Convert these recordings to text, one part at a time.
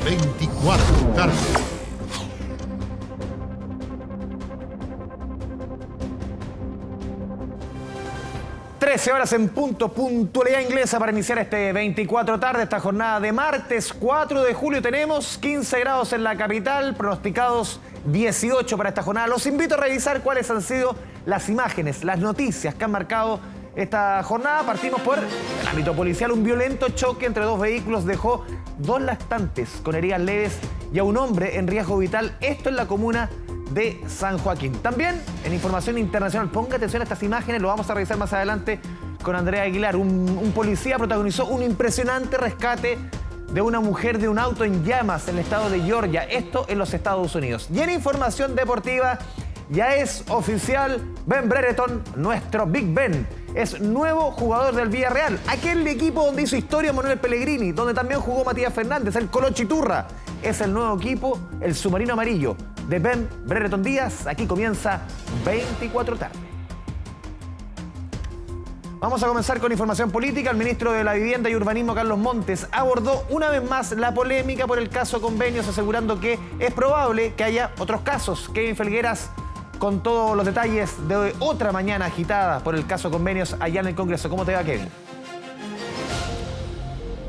24 tarde. 13 horas en punto, puntualidad inglesa para iniciar este 24 tarde, esta jornada de martes 4 de julio. Tenemos 15 grados en la capital, pronosticados 18 para esta jornada. Los invito a revisar cuáles han sido las imágenes, las noticias que han marcado esta jornada. Partimos por el ámbito policial. Un violento choque entre dos vehículos dejó 2 lactantes con heridas leves y a un hombre en riesgo vital. Esto en la comuna de San Joaquín. También en información internacional, ponga atención a estas imágenes, lo vamos a revisar más adelante con Andrea Aguilar. Un policía protagonizó un impresionante rescate de una mujer de un auto en llamas en el estado de Georgia, esto en los Estados Unidos. Y en información deportiva, ya es oficial, Ben Brereton, nuestro Big Ben, es nuevo jugador del Villarreal, aquel equipo donde hizo historia Manuel Pellegrini, donde también jugó Matías Fernández, el Colo Chiturra. Es el nuevo equipo, el submarino amarillo de Ben Brereton Díaz. Aquí comienza 24 tarde. Vamos a comenzar con información política. El ministro de la Vivienda y Urbanismo, Carlos Montes, abordó una vez más la polémica por el caso Convenios, asegurando que es probable que haya otros casos. Kevin Felgueras con todos los detalles de otra mañana agitada por el caso Convenios allá en el Congreso. ¿Cómo te va, Kevin?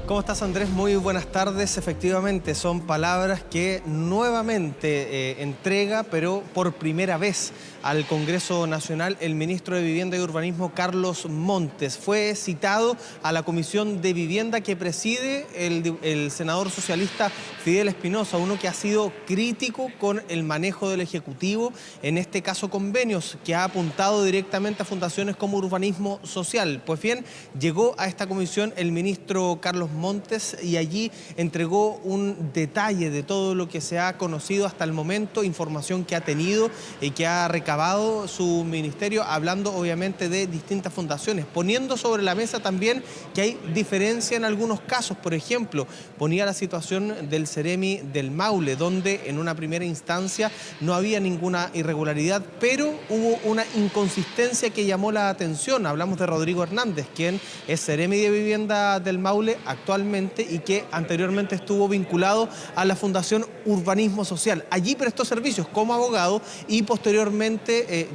¿Cómo estás, Andrés? Muy buenas tardes. Efectivamente, son palabras que nuevamente entrega, pero por primera vez, al Congreso Nacional, el ministro de Vivienda y Urbanismo, Carlos Montes. Fue citado a la Comisión de Vivienda que preside el senador socialista Fidel Espinosa, uno que ha sido crítico con el manejo del Ejecutivo, en este caso Convenios, que ha apuntado directamente a fundaciones como Urbanismo Social. Pues bien, llegó a esta comisión el ministro Carlos Montes y allí entregó un detalle de todo lo que se ha conocido hasta el momento, información que ha tenido y que ha recabado su ministerio, hablando obviamente de distintas fundaciones, poniendo sobre la mesa también que hay diferencia en algunos casos. Por ejemplo, ponía la situación del Ceremi del Maule, donde en una primera instancia no había ninguna irregularidad, pero hubo una inconsistencia que llamó la atención. Hablamos de Rodrigo Hernández, quien es Ceremi de Vivienda del Maule actualmente y que anteriormente estuvo vinculado a la Fundación Urbanismo Social. Allí prestó servicios como abogado y posteriormente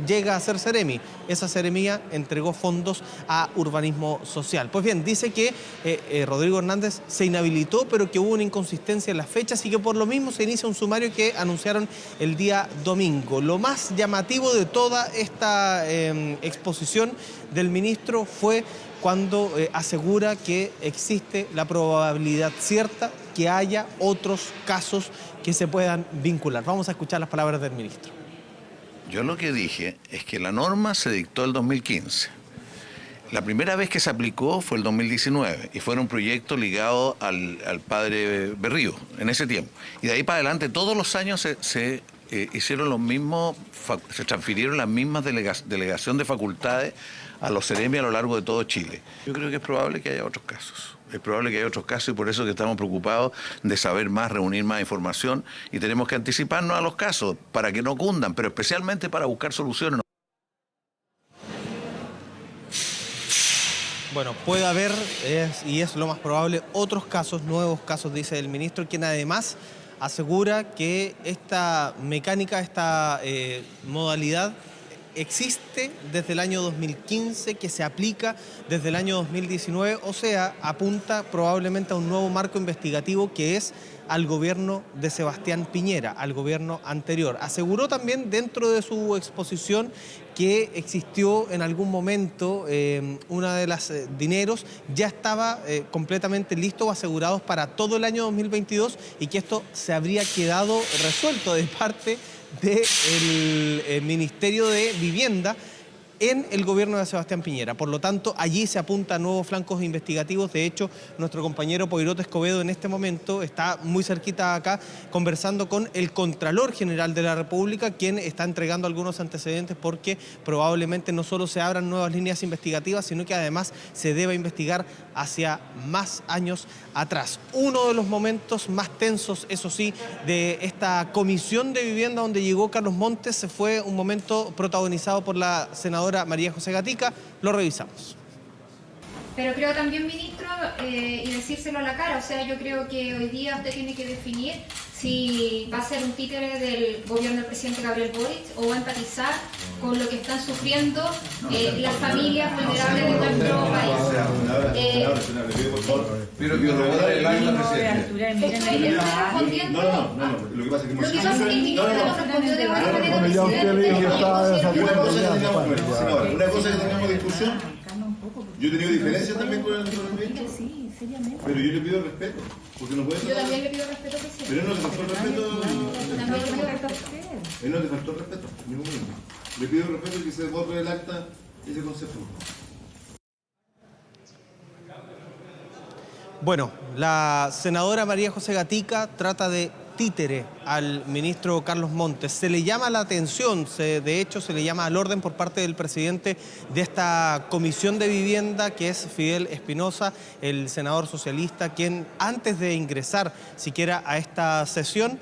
llega a ser Ceremi. Esa Ceremía entregó fondos a Urbanismo Social. Pues bien, dice que Rodrigo Hernández se inhabilitó, pero que hubo una inconsistencia en las fechas y que por lo mismo se inicia un sumario que anunciaron el día domingo. Lo más llamativo de toda esta exposición del ministro fue cuando asegura que existe la probabilidad cierta que haya otros casos que se puedan vincular. Vamos a escuchar las palabras del ministro. Yo lo que dije es que la norma se dictó el 2015. La primera vez que se aplicó fue el 2019 y fue un proyecto ligado al padre Berrío en ese tiempo. Y de ahí para adelante todos los años se hicieron los mismos, se transfirieron las mismas delegación de facultades a los Ceremi a lo largo de todo Chile. Yo creo que es probable que haya otros casos. Es probable que haya otros casos y por eso que estamos preocupados de saber más, reunir más información y tenemos que anticiparnos a los casos para que no cundan, pero especialmente para buscar soluciones. Bueno, puede haber, y es lo más probable, otros casos, nuevos casos, dice el ministro, quien además asegura que esta mecánica, esta modalidad existe desde el año 2015, que se aplica desde el año 2019, o sea, apunta probablemente a un nuevo marco investigativo que es al gobierno de Sebastián Piñera, al gobierno anterior. Aseguró también dentro de su exposición que existió en algún momento una de las dineros ya estaba completamente listo o asegurados para todo el año 2022 y que esto se habría quedado resuelto de parte del Ministerio de Vivienda en el gobierno de Sebastián Piñera. Por lo tanto, allí se apunta a nuevos flancos investigativos. De hecho, nuestro compañero Poirot Escobedo en este momento está muy cerquita acá conversando con el Contralor General de la República, quien está entregando algunos antecedentes porque probablemente no solo se abran nuevas líneas investigativas, sino que además se deba investigar hacia más años atrás. Uno de los momentos más tensos, eso sí, de esta comisión de vivienda donde llegó Carlos Montes fue un momento protagonizado por la senadora María José Gatica. Lo revisamos. Pero creo también, ministro, y decírselo a la cara, o sea, yo creo que hoy día usted tiene que definir si va a ser un títere del gobierno del presidente Gabriel Boric o va a empatizar con lo que están sufriendo las familias vulnerables de nuestro país. Pero que no voy a el acta, presidente. Lo que pasa es que el ministro no respondió de manera presidente. Una cosa que tengamos discusión. Yo he tenido diferencias también con el ministro. Sí, seriamente. Pero yo le pido respeto. Porque no puede Yo también le pido respeto, presidente. Pero él no te faltó el respeto. También le pido respeto. Él no te faltó el respeto. Ningún momento. Le pido respeto y que se vote el acta ese concepto. Bueno, la senadora María José Gatica trata de títere al ministro Carlos Montes. Se le llama la atención, de hecho se le llama al orden por parte del presidente de esta comisión de vivienda, que es Fidel Espinosa, el senador socialista, quien antes de ingresar siquiera a esta sesión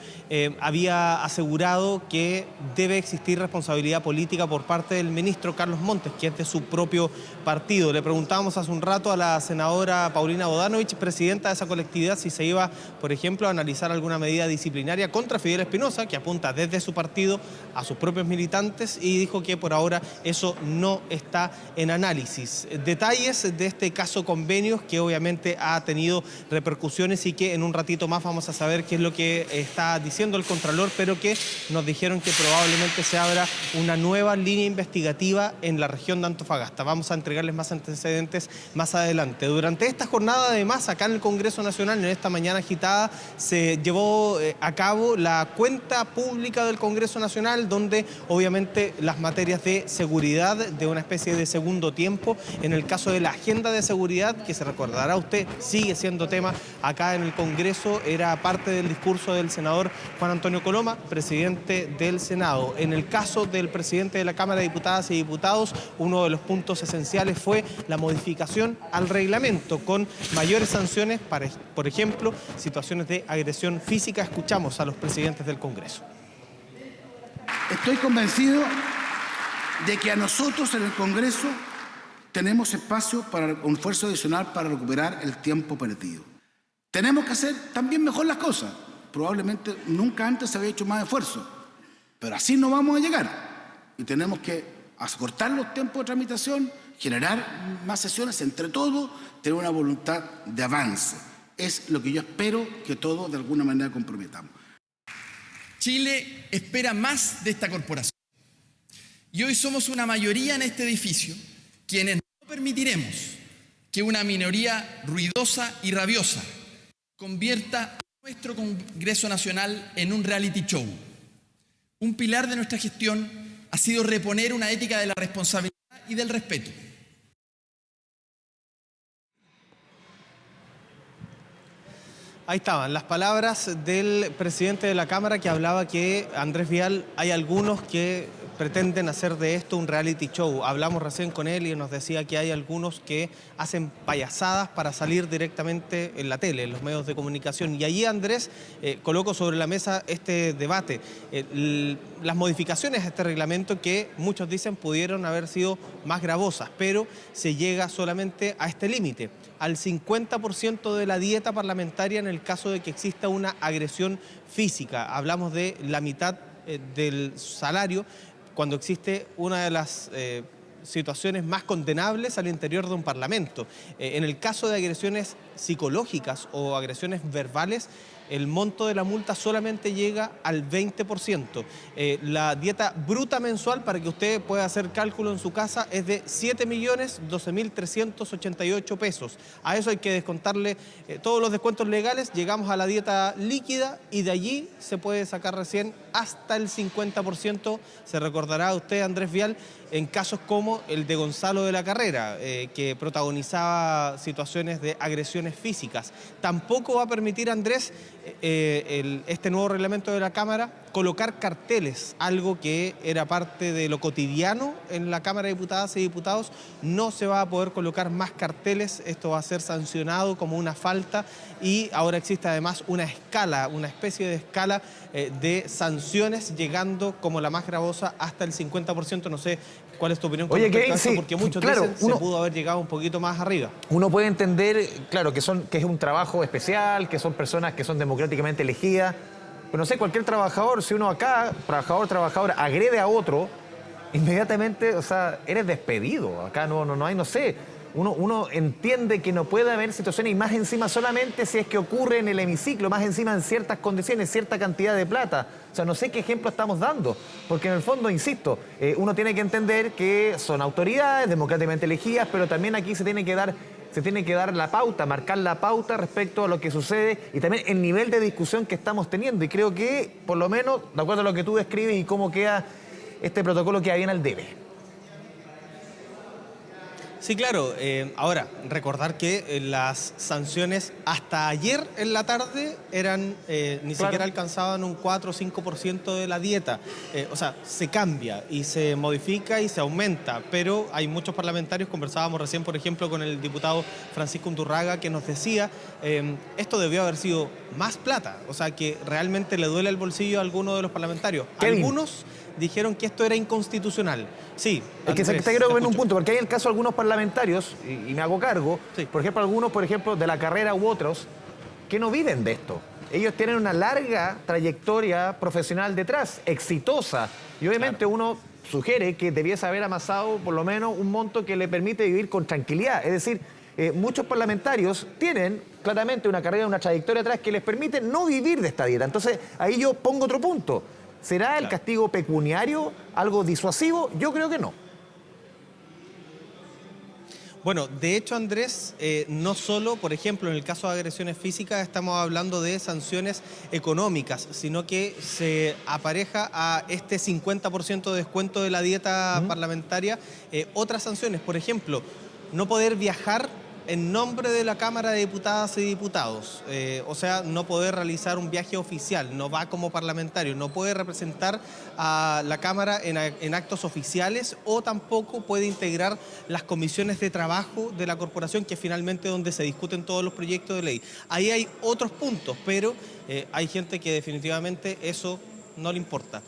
había asegurado que debe existir responsabilidad política por parte del ministro Carlos Montes, que es de su propio partido. Le preguntábamos hace un rato a la senadora Paulina Bodanovich, presidenta de esa colectividad, si se iba, por ejemplo, a analizar alguna medida disciplinaria contra Fidel Espinosa, que apunta desde su partido a sus propios militantes, y dijo que por ahora eso no está en análisis. Detalles de este caso convenios que obviamente ha tenido repercusiones y que en un ratito más vamos a saber qué es lo que está diciendo el Contralor, pero que nos dijeron que probablemente se abra una nueva línea investigativa en la región de Antofagasta. Vamos a entregarles más antecedentes más adelante. Durante esta jornada, además, acá en el Congreso Nacional, en esta mañana agitada, se llevó a cabo la cuenta pública del Congreso Nacional, donde obviamente las materias de seguridad, de una especie de segundo tiempo, en el caso de la agenda de seguridad, que se recordará usted, sigue siendo tema acá en el Congreso, era parte del discurso del senador Juan Antonio Coloma, presidente del Senado. En el caso del presidente de la Cámara de Diputadas y Diputados, uno de los puntos esenciales fue la modificación al reglamento, con mayores sanciones para, por ejemplo, situaciones de agresión física. Escuchamos a los presidentes del Congreso. Estoy convencido de que a nosotros en el Congreso tenemos espacio para un esfuerzo adicional para recuperar el tiempo perdido. Tenemos que hacer también mejor las cosas. Probablemente nunca antes se había hecho más esfuerzo, pero así no vamos a llegar. Y tenemos que acortar los tiempos de tramitación, generar más sesiones, entre todos, tener una voluntad de avance. Es lo que yo espero que todos de alguna manera comprometamos. Chile espera más de esta corporación. Y hoy somos una mayoría en este edificio quienes no permitiremos que una minoría ruidosa y rabiosa convierta a nuestro Congreso Nacional en un reality show. Un pilar de nuestra gestión ha sido reponer una ética de la responsabilidad y del respeto. Ahí estaban las palabras del presidente de la Cámara, que hablaba que, Andrés Vial, hay algunos que pretenden hacer de esto un reality show. Hablamos recién con él y nos decía que hay algunos que hacen payasadas para salir directamente en la tele, en los medios de comunicación. Y allí, Andrés, coloco sobre la mesa este debate. Las modificaciones a este reglamento que muchos dicen pudieron haber sido más gravosas, pero se llega solamente a este límite, al 50% de la dieta parlamentaria en el caso de que exista una agresión física. Hablamos de la mitad del salario cuando existe una de las situaciones más condenables al interior de un parlamento. En el caso de agresiones psicológicas o agresiones verbales, el monto de la multa solamente llega al 20%. La dieta bruta mensual, para que usted pueda hacer cálculo en su casa, es de 7.012.388 pesos. A eso hay que descontarle todos los descuentos legales, llegamos a la dieta líquida y de allí se puede sacar recién hasta el 50%. Se recordará usted, Andrés Vial, en casos como el de Gonzalo de la Carrera, que protagonizaba situaciones de agresiones físicas. Tampoco va a permitir, Andrés, este nuevo reglamento de la Cámara, colocar carteles, algo que era parte de lo cotidiano en la Cámara de Diputadas y Diputados. No se va a poder colocar más carteles, esto va a ser sancionado como una falta, y ahora existe además una escala, una especie de escala de sanciones, llegando como la más gravosa hasta el 50%. No sé cuál es tu opinión con respecto a esto, porque muchos dicen se pudo haber llegado un poquito más arriba. Uno puede entender, claro, que es un trabajo especial, que son personas que son democráticamente elegidas, pero no sé, cualquier trabajador, si uno acá, trabajador, agrede a otro, inmediatamente, o sea, eres despedido. Acá no hay, no sé, uno entiende que no puede haber situaciones, y más encima solamente si es que ocurre en el hemiciclo, más encima en ciertas condiciones, cierta cantidad de plata. O sea, no sé qué ejemplo estamos dando, porque en el fondo, insisto, uno tiene que entender que son autoridades democráticamente elegidas, pero también aquí se tiene que dar la pauta, marcar la pauta respecto a lo que sucede y también el nivel de discusión que estamos teniendo. Y creo que, por lo menos, de acuerdo a lo que tú describes y cómo queda este protocolo, queda bien al debe. Sí, claro. Ahora, recordar que las sanciones hasta ayer en la tarde eran ni siquiera alcanzaban un 4 o 5% de la dieta. O sea, se cambia y se modifica y se aumenta, pero hay muchos parlamentarios, conversábamos recién, por ejemplo, con el diputado Francisco Undurraga, que nos decía, esto debió haber sido más plata, o sea, que realmente le duele el bolsillo a algunos de los parlamentarios. Kevin. Algunos dijeron que esto era inconstitucional. Sí, Es que Andrés, te quiero ver un escucho. punto, porque hay el caso de algunos parlamentarios, y me hago cargo, Sí. por ejemplo, algunos, de la carrera u otros, que no viven de esto. Ellos tienen una larga trayectoria profesional detrás, exitosa, y obviamente uno sugiere que debiese haber amasado por lo menos un monto que le permite vivir con tranquilidad. Es decir, muchos parlamentarios tienen claramente una carrera, una trayectoria atrás que les permite no vivir de esta dieta. Entonces, ahí yo pongo otro punto. ¿Será el castigo pecuniario algo disuasivo? Yo creo que no. Bueno, de hecho, Andrés, no solo, por ejemplo, en el caso de agresiones físicas estamos hablando de sanciones económicas, sino que se apareja a este 50% de descuento de la dieta parlamentaria otras sanciones. Por ejemplo, no poder viajar en nombre de la Cámara de Diputadas y Diputados, o sea, no poder realizar un viaje oficial, no va como parlamentario, no puede representar a la Cámara en actos oficiales, o tampoco puede integrar las comisiones de trabajo de la corporación, que es finalmente donde se discuten todos los proyectos de ley. Ahí hay otros puntos, pero hay gente que definitivamente eso no le importa.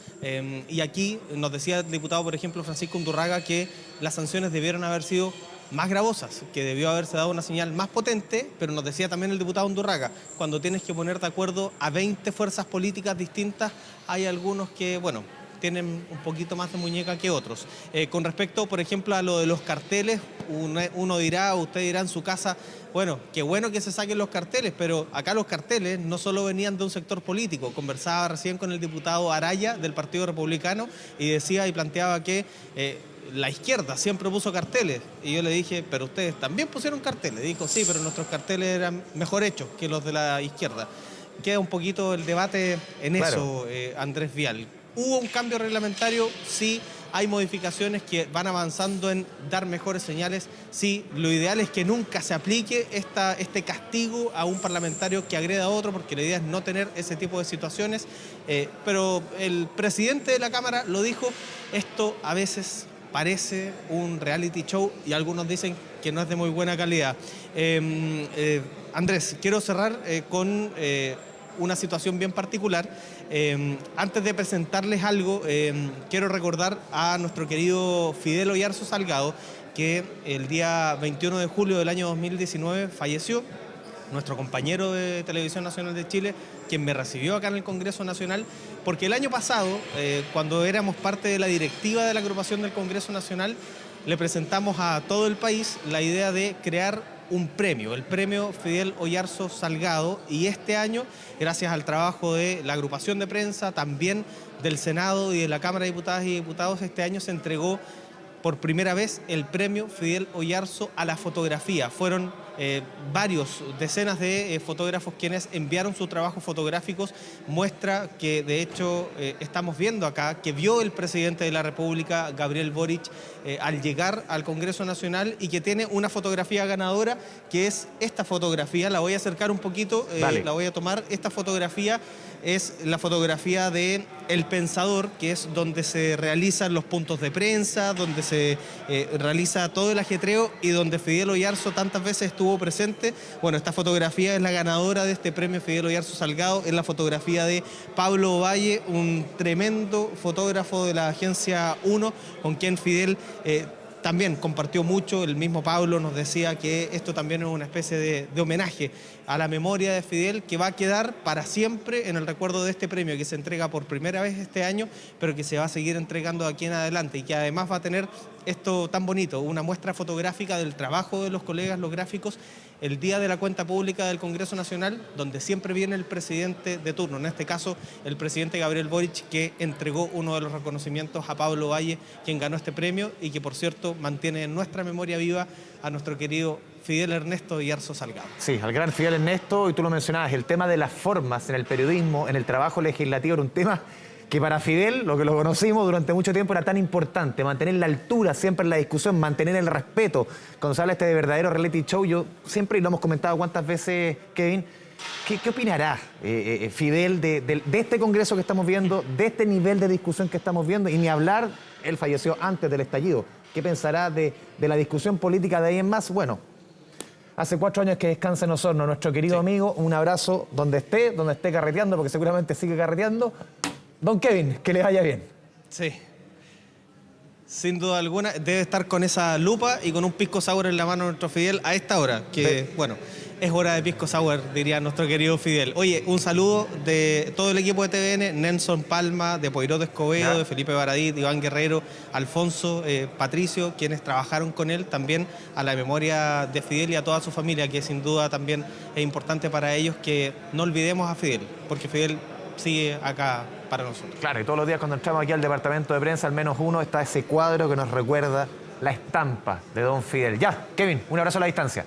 Y aquí nos decía el diputado, por ejemplo, Francisco Undurraga, que las sanciones debieron haber sido más gravosas, que debió haberse dado una señal más potente, pero nos decía también el diputado Undurraga, cuando tienes que poner de acuerdo a 20 fuerzas políticas distintas, hay algunos que, bueno, tienen un poquito más de muñeca que otros. Con respecto, por ejemplo, a lo de los carteles, uno dirá, usted dirá en su casa, bueno, qué bueno que se saquen los carteles, pero acá los carteles no solo venían de un sector político. Conversaba recién con el diputado Araya del Partido Republicano y decía y planteaba que la izquierda siempre puso carteles. Y yo le dije, pero ustedes también pusieron carteles. Dijo, sí, pero nuestros carteles eran mejor hechos que los de la izquierda. Queda un poquito el debate en eso, Andrés Vial. ¿Hubo un cambio reglamentario? Sí. Hay modificaciones que van avanzando en dar mejores señales. Sí, lo ideal es que nunca se aplique este castigo a un parlamentario que agreda a otro, porque la idea es no tener ese tipo de situaciones. Pero el presidente de la Cámara lo dijo, esto a veces parece un reality show y algunos dicen que no es de muy buena calidad. Andrés, quiero cerrar con una situación bien particular. Antes de presentarles algo, quiero recordar a nuestro querido Fidel Oyarzo Salgado, que el día 21 de julio del año 2019 falleció, nuestro compañero de Televisión Nacional de Chile, quien me recibió acá en el Congreso Nacional, porque el año pasado, cuando éramos parte de la directiva de la agrupación del Congreso Nacional, le presentamos a todo el país la idea de crear un premio, el premio Fidel Oyarzo Salgado, y este año, gracias al trabajo de la agrupación de prensa, también del Senado y de la Cámara de Diputadas y Diputados, este año se entregó por primera vez el premio Fidel Oyarzo a la fotografía. Fueron decenas de fotógrafos quienes enviaron sus trabajos fotográficos, muestra que de hecho estamos viendo acá que vio el presidente de la República, Gabriel Boric, al llegar al Congreso Nacional, y que tiene una fotografía ganadora, que es esta fotografía. La voy a acercar un poquito, la voy a tomar. Esta fotografía es la fotografía de El Pensador, que es donde se realizan los puntos de prensa, donde se realiza todo el ajetreo y donde Fidel Oyarzo tantas veces estuvo presente. Bueno, esta fotografía es la ganadora de este premio Fidel Oyarzo Salgado, es la fotografía de Pablo Ovalle, un tremendo fotógrafo de la Agencia 1, con quien Fidel también compartió mucho. El mismo Pablo nos decía que esto también es una especie de homenaje a la memoria de Fidel, que va a quedar para siempre en el recuerdo de este premio, que se entrega por primera vez este año, pero que se va a seguir entregando de aquí en adelante, y que además va a tener esto tan bonito, una muestra fotográfica del trabajo de los colegas, los gráficos, el día de la cuenta pública del Congreso Nacional, donde siempre viene el presidente de turno, en este caso el presidente Gabriel Boric, que entregó uno de los reconocimientos a Pablo Ovalle, quien ganó este premio, y que por cierto mantiene en nuestra memoria viva a nuestro querido Fidel Ernesto Oyarzo Salgado. Sí, al gran Fidel Ernesto, y tú lo mencionabas, el tema de las formas en el periodismo, en el trabajo legislativo, era un tema que para Fidel, lo que lo conocimos durante mucho tiempo, era tan importante, mantener la altura siempre en la discusión, mantener el respeto. Cuando se habla de verdadero reality show, yo siempre, y lo hemos comentado cuántas veces, Kevin, ¿qué opinará Fidel de este congreso que estamos viendo, de este nivel de discusión que estamos viendo? Y ni hablar, él falleció antes del estallido. ¿Qué pensará de la discusión política de ahí en más? Bueno, hace 4 años que descansa en Osorno, nuestro querido amigo. Un abrazo donde esté carreteando, porque seguramente sigue carreteando. Don Kevin, que le vaya bien. Sí. Sin duda alguna, debe estar con esa lupa y con un pisco sour en la mano nuestro Fidel a esta hora, que, bueno, es hora de pisco sour, diría nuestro querido Fidel. Oye, un saludo de todo el equipo de TVN, Nelson Palma, de Poirot Escobedo, de Felipe Baradit, Iván Guerrero, Alfonso, Patricio, quienes trabajaron con él, también a la memoria de Fidel y a toda su familia, que sin duda también es importante para ellos que no olvidemos a Fidel, porque Fidel sigue acá para nosotros. Claro, y todos los días cuando entramos aquí al departamento de prensa, al menos uno, está ese cuadro que nos recuerda la estampa de don Fidel. Ya, Kevin, un abrazo a la distancia.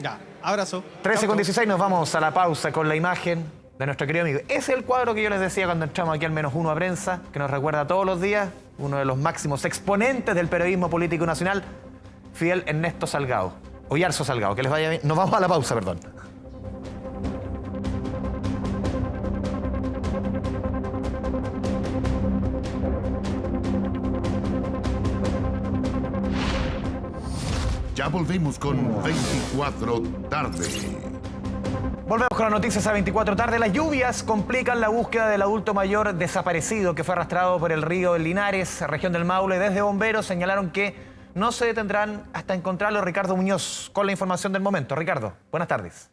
Ya, abrazo. 13:16, nos vamos a la pausa con la imagen de nuestro querido amigo. Ese es el cuadro que yo les decía cuando entramos aquí al menos uno a prensa, que nos recuerda todos los días, uno de los máximos exponentes del periodismo político nacional, Fidel Ernesto Salgado, Oyarzo Salgado. Que les vaya bien. Nos vamos a la pausa, perdón. Ya volvemos con 24 tarde. Volvemos con las noticias a 24 tarde. Las lluvias complican la búsqueda del adulto mayor desaparecido que fue arrastrado por el río del Linares, región del Maule. Desde bomberos señalaron que no se detendrán hasta encontrarlo. Ricardo Muñoz con la información del momento. Ricardo, buenas tardes.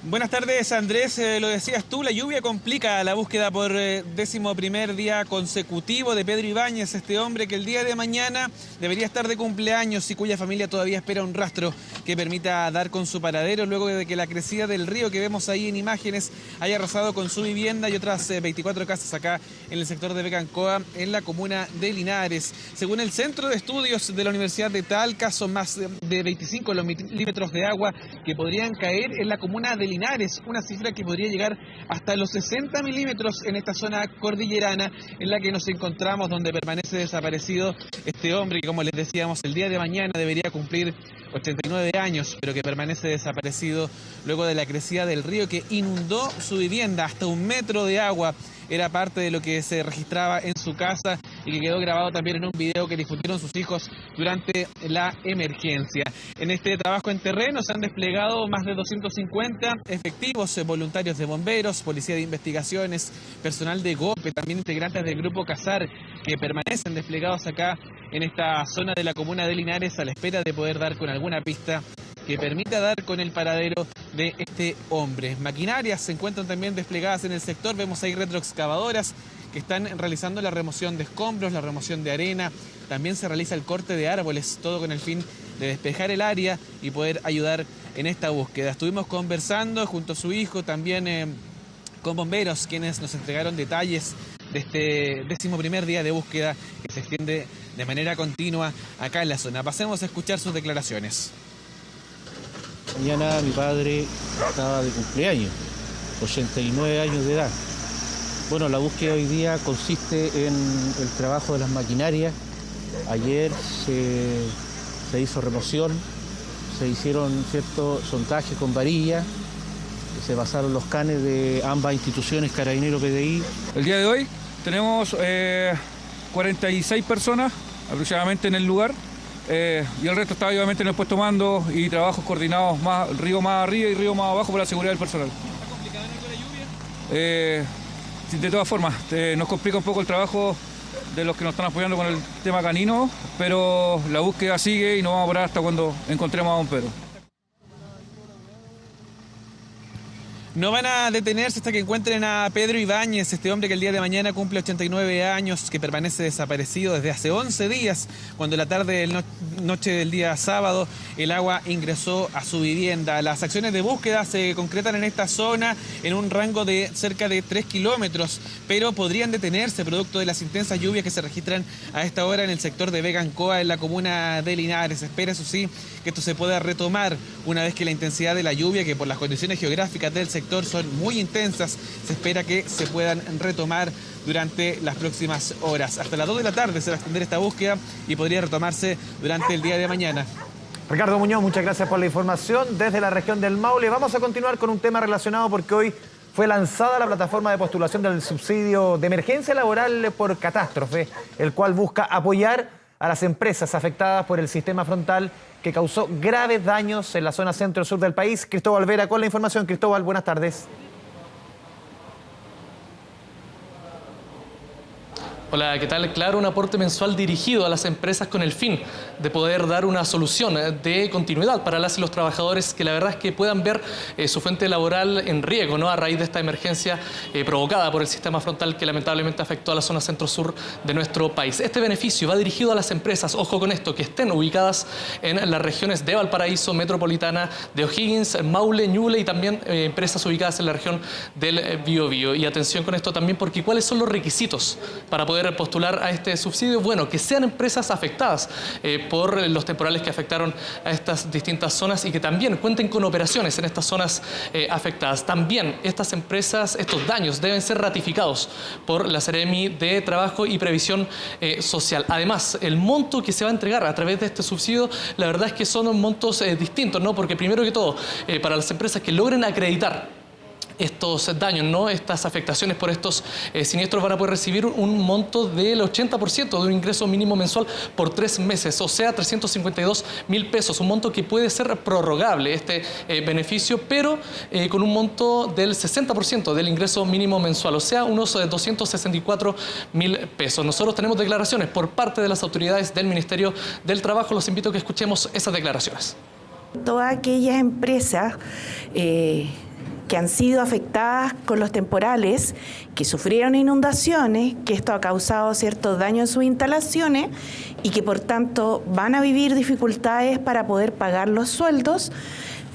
Buenas tardes, Andrés. Lo decías tú, la lluvia complica la búsqueda por 11º día consecutivo de Pedro Ibáñez, este hombre que el día de mañana debería estar de cumpleaños y cuya familia todavía espera un rastro que permita dar con su paradero luego de que la crecida del río que vemos ahí en imágenes haya arrasado con su vivienda y otras 24 casas acá en el sector de Becancoa, en la comuna de Linares. Según el Centro de Estudios de la Universidad de Talca, son más de 25 los milímetros de agua que podrían caer en la comuna de Linares, una cifra que podría llegar hasta los 60 milímetros en esta zona cordillerana en la que nos encontramos, donde permanece desaparecido este hombre que, como les decíamos, el día de mañana debería cumplir 89 años, pero que permanece desaparecido luego de la crecida del río que inundó su vivienda. Hasta 1 metro de agua era parte de lo que se registraba en su casa y que quedó grabado también en un video que difundieron sus hijos durante la emergencia. En este trabajo en terreno se han desplegado más de 250 efectivos, voluntarios de bomberos, policía de investigaciones, personal de GOPE, también integrantes del grupo CASAR, que permanecen desplegados acá en esta zona de la comuna de Linares a la espera de poder dar con alguna pista que permita dar con el paradero de este hombre. Maquinarias se encuentran también desplegadas en el sector. Vemos ahí retroexcavadoras que están realizando la remoción de escombros, la remoción de arena. También se realiza el corte de árboles, todo con el fin de despejar el área y poder ayudar en esta búsqueda. Estuvimos conversando junto a su hijo, también con bomberos, quienes nos entregaron detalles de este 11º día de búsqueda que se extiende de manera continua acá en la zona. Pasemos a escuchar sus declaraciones. Mañana mi padre estaba de cumpleaños, 89 años de edad. Bueno, la búsqueda hoy día consiste en el trabajo de las maquinarias. Ayer se hizo remoción, se hicieron ciertos sondajes con varilla, se pasaron los canes de ambas instituciones, Carabineros, PDI. El día de hoy tenemos 46 personas aproximadamente en el lugar y el resto está obviamente en el puesto mando y trabajos coordinados, río más arriba y río más abajo para la seguridad del personal. ¿Está complicado en algo la lluvia? De todas formas, nos complica un poco el trabajo de los que nos están apoyando con el tema canino, pero la búsqueda sigue y no vamos a parar hasta cuando encontremos a don Pedro. No van a detenerse hasta que encuentren a Pedro Ibáñez, este hombre que el día de mañana cumple 89 años, que permanece desaparecido desde hace 11 días, cuando la noche del día sábado el agua ingresó a su vivienda. Las acciones de búsqueda se concretan en esta zona en un rango de cerca de 3 kilómetros, pero podrían detenerse producto de las intensas lluvias que se registran a esta hora en el sector de Vega Ancoa, en la comuna de Linares. Espera, eso sí, que esto se pueda retomar una vez que la intensidad de la lluvia, que por las condiciones geográficas del sector son muy intensas, se espera que se puedan retomar durante las próximas horas. Hasta las 2 de la tarde se va a extender esta búsqueda y podría retomarse durante el día de mañana. Ricardo Muñoz, muchas gracias por la información desde la región del Maule. Vamos a continuar con un tema relacionado porque hoy fue lanzada la plataforma de postulación del subsidio de emergencia laboral por catástrofe, el cual busca apoyar a las empresas afectadas por el sistema frontal que causó graves daños en la zona centro-sur del país. Cristóbal Vera con la información. Cristóbal, buenas tardes. Hola, ¿qué tal? Claro, un aporte mensual dirigido a las empresas con el fin de poder dar una solución de continuidad para las y los trabajadores que la verdad es que puedan ver su fuente laboral en riesgo, ¿no? A raíz de esta emergencia provocada por el sistema frontal que lamentablemente afectó a la zona centro-sur de nuestro país. Este beneficio va dirigido a las empresas, ojo con esto, que estén ubicadas en las regiones de Valparaíso, Metropolitana, de O'Higgins, Maule, Ñuble y también empresas ubicadas en la región del Biobío. Y atención con esto también, porque ¿cuáles son los requisitos para poder postular a este subsidio? Bueno, que sean empresas afectadas por los temporales que afectaron a estas distintas zonas y que también cuenten con operaciones en estas zonas afectadas. También estas empresas, estos daños deben ser ratificados por la Seremi de Trabajo y Previsión Social. Además, el monto que se va a entregar a través de este subsidio, la verdad es que son montos distintos, ¿no? Porque primero que todo, para las empresas que logren acreditar estos daños, ¿no? Estas afectaciones por estos siniestros, van a poder recibir un monto del 80% de un ingreso mínimo mensual por 3 meses, o sea, 352.000 pesos, un monto que puede ser prorrogable este beneficio, pero con un monto del 60% del ingreso mínimo mensual, o sea, unos 264.000 pesos. Nosotros tenemos declaraciones por parte de las autoridades del Ministerio del Trabajo. Los invito a que escuchemos esas declaraciones. Todas aquellas empresas que han sido afectadas con los temporales, que sufrieron inundaciones, que esto ha causado ciertos daños en sus instalaciones y que por tanto van a vivir dificultades para poder pagar los sueldos,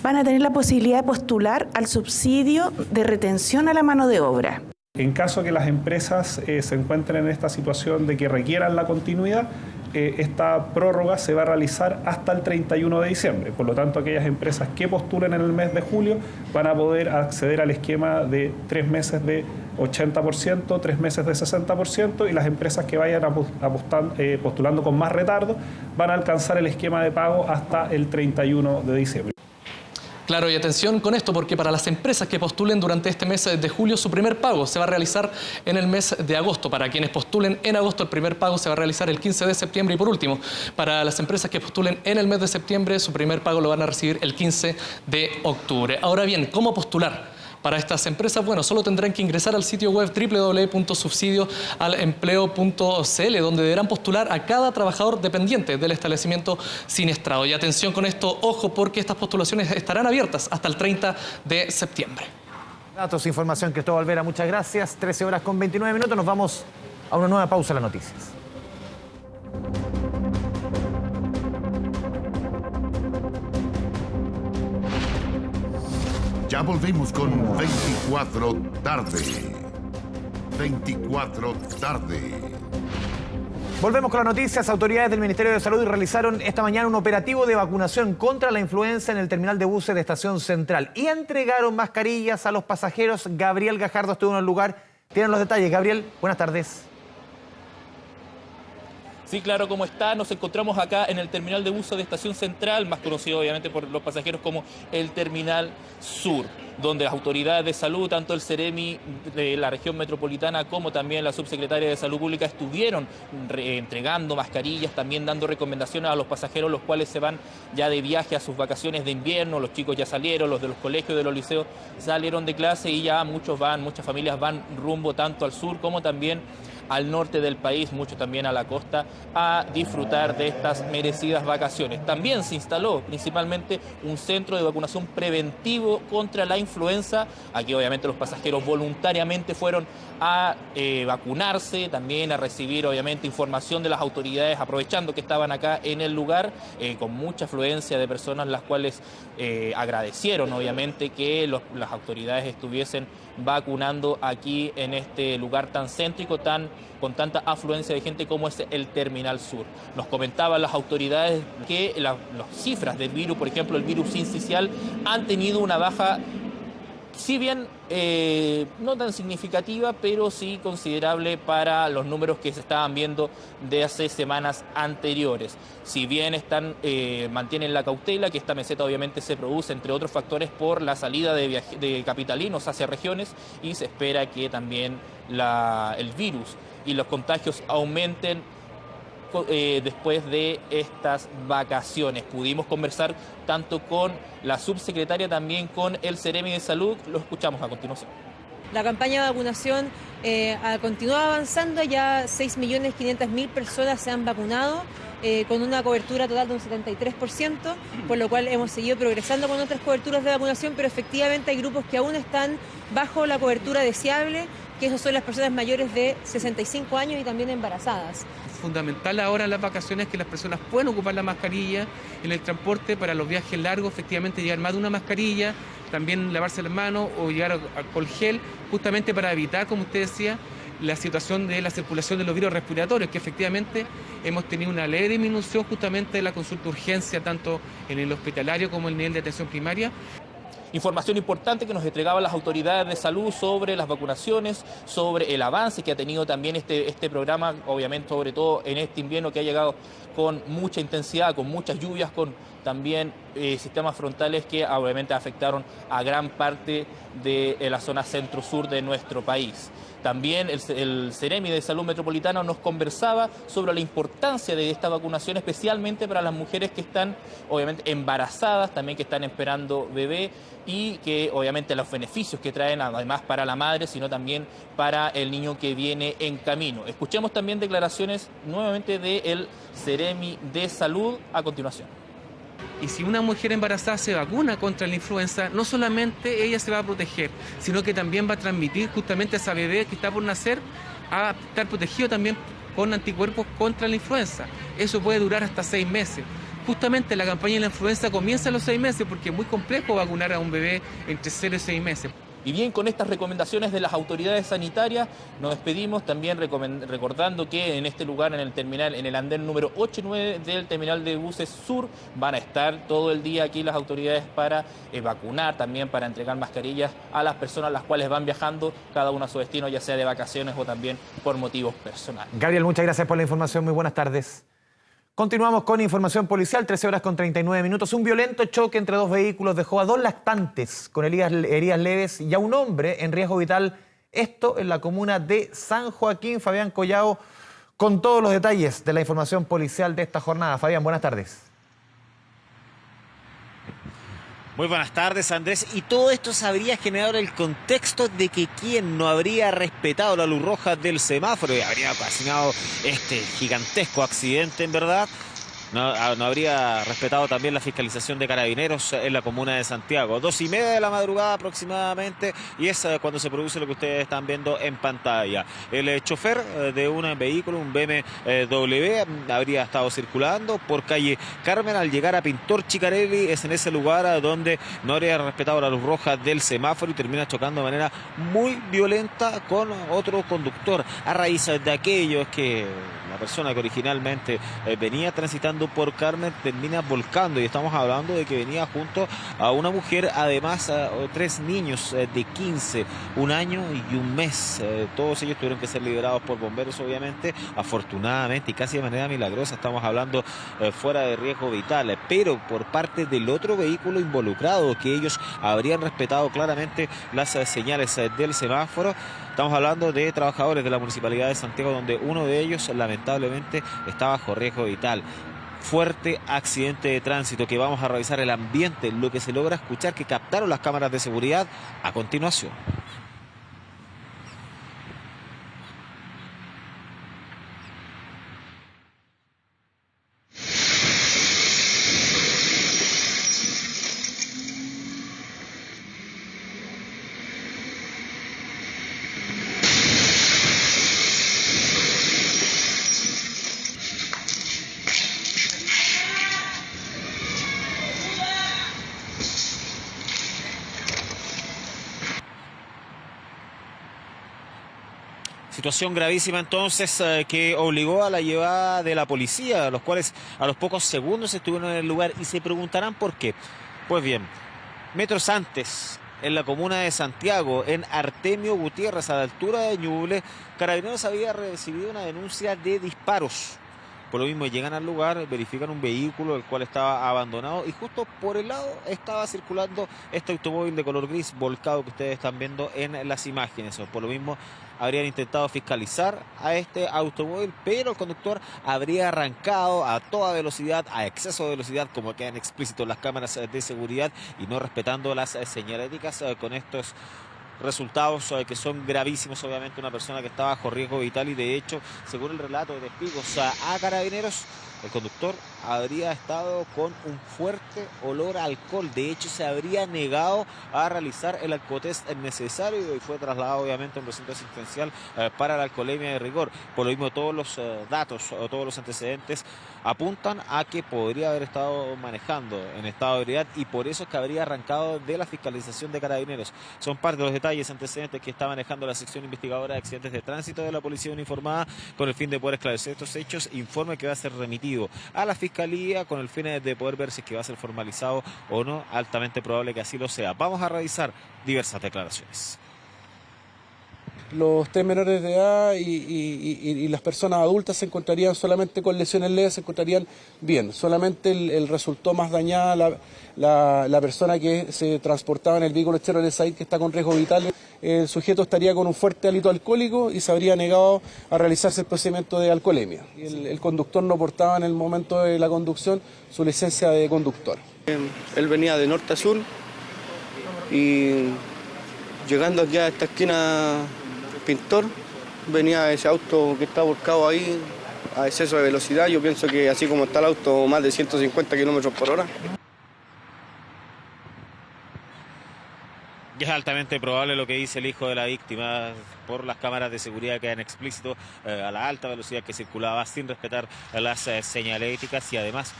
van a tener la posibilidad de postular al subsidio de retención a la mano de obra. En caso que las empresas se encuentren en esta situación de que requieran la continuidad, esta prórroga se va a realizar hasta el 31 de diciembre. Por lo tanto, aquellas empresas que postulen en el mes de julio van a poder acceder al esquema de 3 meses de 80%, 3 meses de 60%, y las empresas que vayan postulando con más retardo van a alcanzar el esquema de pago hasta el 31 de diciembre. Claro, y atención con esto, porque para las empresas que postulen durante este mes de julio, su primer pago se va a realizar en el mes de agosto. Para quienes postulen en agosto, el primer pago se va a realizar el 15 de septiembre. Y por último, para las empresas que postulen en el mes de septiembre, su primer pago lo van a recibir el 15 de octubre. Ahora bien, ¿cómo postular para estas empresas? Bueno, solo tendrán que ingresar al sitio web www.subsidioalempleo.cl, donde deberán postular a cada trabajador dependiente del establecimiento siniestrado. Y atención con esto, ojo, porque estas postulaciones estarán abiertas hasta el 30 de septiembre. Datos, información, Cristóbal Vera, muchas gracias. 13 horas con 29 minutos, nos vamos a una nueva pausa en las noticias. Ya volvemos con 24 tarde. 24 tarde. Volvemos con las noticias. Autoridades del Ministerio de Salud realizaron esta mañana un operativo de vacunación contra la influenza en el terminal de buses de Estación Central y entregaron mascarillas a los pasajeros. Gabriel Gajardo estuvo en el lugar. Tienen los detalles. Gabriel, buenas tardes. Sí, claro, ¿cómo está? Nos encontramos acá en el terminal de buses de Estación Central, más conocido obviamente por los pasajeros como el Terminal Sur, donde las autoridades de salud, tanto el Ceremi de la región metropolitana como también la subsecretaria de Salud Pública, estuvieron entregando mascarillas, también dando recomendaciones a los pasajeros, los cuales se van ya de viaje a sus vacaciones de invierno. Los chicos ya salieron, los de los colegios, de los liceos salieron de clase y ya muchas familias van rumbo tanto al sur como también al norte del país, muchos también a la costa, a disfrutar de estas merecidas vacaciones. También se instaló principalmente un centro de vacunación preventivo contra la influenza. Aquí obviamente los pasajeros voluntariamente fueron a vacunarse, también a recibir obviamente información de las autoridades, aprovechando que estaban acá en el lugar, con mucha afluencia de personas, las cuales agradecieron obviamente que las autoridades estuviesen vacunando aquí en este lugar tan céntrico, con tanta afluencia de gente como es el Terminal Sur. Nos comentaban las autoridades que las cifras del virus, por ejemplo el virus sincicial, han tenido una baja, si bien no tan significativa, pero sí considerable para los números que se estaban viendo de hace semanas anteriores. Si bien mantienen la cautela, que esta meseta obviamente se produce, entre otros factores, por la salida de capitalinos hacia regiones, y se espera que también el virus y los contagios aumenten después de estas vacaciones. Pudimos conversar tanto con la subsecretaria, también con el Ceremi de Salud. Lo escuchamos a continuación. La campaña de vacunación continúa avanzando, ya 6.500.000 personas se han vacunado, con una cobertura total de un 73%, por lo cual hemos seguido progresando con otras coberturas de vacunación, pero efectivamente hay grupos que aún están bajo la cobertura deseable, que esos son las personas mayores de 65 años y también embarazadas. Fundamental ahora en las vacaciones que las personas puedan ocupar la mascarilla en el transporte para los viajes largos, efectivamente llevar más de una mascarilla, también lavarse las manos o llevar alcohol gel, justamente para evitar, como usted decía, la situación de la circulación de los virus respiratorios, que efectivamente hemos tenido una leve disminución justamente de la consulta de urgencia, tanto en el hospitalario como en el nivel de atención primaria. Información importante que nos entregaban las autoridades de salud sobre las vacunaciones, sobre el avance que ha tenido también este programa, obviamente sobre todo en este invierno que ha llegado con mucha intensidad, con muchas lluvias, con también sistemas frontales que obviamente afectaron a gran parte de la zona centro-sur de nuestro país. También el Ceremi de Salud Metropolitana nos conversaba sobre la importancia de esta vacunación, especialmente para las mujeres que están obviamente embarazadas, también que están esperando bebé, y que obviamente los beneficios que traen además para la madre, sino también para el niño que viene en camino. Escuchemos también declaraciones nuevamente del Ceremi de Salud a continuación. Y si una mujer embarazada se vacuna contra la influenza, no solamente ella se va a proteger, sino que también va a transmitir justamente a esa bebé que está por nacer a estar protegido también con anticuerpos contra la influenza. Eso puede durar hasta 6 meses. Justamente la campaña de la influenza comienza a los 6 meses porque es muy complejo vacunar a un bebé entre 0 y 6 meses. Y bien, con estas recomendaciones de las autoridades sanitarias, nos despedimos también recordando que en este lugar, en el terminal, en el andén número 8 y 9 del terminal de buses sur, van a estar todo el día aquí las autoridades para vacunar, también para entregar mascarillas a las personas las cuales van viajando, cada uno a su destino, ya sea de vacaciones o también por motivos personales. Gabriel, muchas gracias por la información. Muy buenas tardes. Continuamos con información policial, 13 horas con 39 minutos. Un violento choque entre 2 vehículos dejó a 2 lactantes con heridas leves y a un hombre en riesgo vital. Esto en la comuna de San Joaquín. Fabián Collao con todos los detalles de la información policial de esta jornada. Fabián, buenas tardes. Muy buenas tardes, Andrés. Y todo esto se habría generado el contexto de que quien no habría respetado la luz roja del semáforo y habría ocasionado este gigantesco accidente, en verdad, no habría respetado también la fiscalización de Carabineros en la comuna de Santiago. 2:30 de la madrugada aproximadamente, y es cuando se produce lo que ustedes están viendo en pantalla. El chofer de un vehículo, un BMW, habría estado circulando por calle Carmen. Al llegar a Pintor Chicarelli, es en ese lugar donde no habría respetado la luz roja del semáforo y termina chocando de manera muy violenta con otro conductor. A raíz de aquello es que la persona que originalmente venía transitando por Carmen termina volcando, y estamos hablando de que venía junto a una mujer, además 3 niños de 15, 1 año y 1 mes. Todos ellos tuvieron que ser liberados por bomberos, obviamente, afortunadamente y casi de manera milagrosa. Estamos hablando fuera de riesgo vital, pero por parte del otro vehículo involucrado, que ellos habrían respetado claramente las señales del semáforo. Estamos hablando de trabajadores de la Municipalidad de Santiago, donde uno de ellos lamentablemente está bajo riesgo vital. Fuerte accidente de tránsito que vamos a revisar el ambiente, lo que se logra escuchar que captaron las cámaras de seguridad a continuación. Situación gravísima entonces que obligó a la llevada de la policía, los cuales a los pocos segundos estuvieron en el lugar, y se preguntarán por qué. Pues bien, metros antes, en la comuna de Santiago, en Artemio Gutiérrez, a la altura de Ñuble, Carabineros había recibido una denuncia de disparos. Por lo mismo llegan al lugar, verifican un vehículo el cual estaba abandonado, y justo por el lado estaba circulando este automóvil de color gris volcado que ustedes están viendo en las imágenes. Por lo mismo habrían intentado fiscalizar a este automóvil, pero el conductor habría arrancado a toda velocidad, a exceso de velocidad, como quedan explícitos las cámaras de seguridad, y no respetando las señaléticas, con estos resultados que son gravísimos. Obviamente una persona que está bajo riesgo vital, y de hecho, según el relato de testigos a Carabineros, el conductor habría estado con un fuerte olor a alcohol. De hecho, se habría negado a realizar el alcotest necesario y fue trasladado obviamente a un recinto asistencial para la alcoholemia de rigor. Por lo mismo, todos los datos o todos los antecedentes apuntan a que podría haber estado manejando en estado de ebriedad, y por eso es que habría arrancado de la fiscalización de Carabineros. Son parte de los detalles antecedentes que está manejando la sección investigadora de accidentes de tránsito de la Policía Uniformada, con el fin de poder esclarecer estos hechos. Informe que va a ser remitido a la Fiscalía con el fin de poder ver si es que va a ser formalizado o no. Altamente probable que así lo sea. Vamos a revisar diversas declaraciones. Los 3 menores de edad y las personas adultas se encontrarían solamente con lesiones leves, se encontrarían bien. Solamente el resultó más dañada la persona que se transportaba en el vehículo Chevrolet Said, que está con riesgo vital. El sujeto estaría con un fuerte hálito alcohólico y se habría negado a realizarse el procedimiento de alcoholemia. El conductor no portaba en el momento de la conducción su licencia de conductor. Él venía de norte a sur y llegando aquí a esta esquina Pintor, venía ese auto que está volcado ahí a exceso de velocidad. Yo pienso que así como está el auto, más de 150 km/h. Y es altamente probable lo que dice el hijo de la víctima. Por las cámaras de seguridad quedan explícitos a la alta velocidad que circulaba sin respetar las señaléticas, y además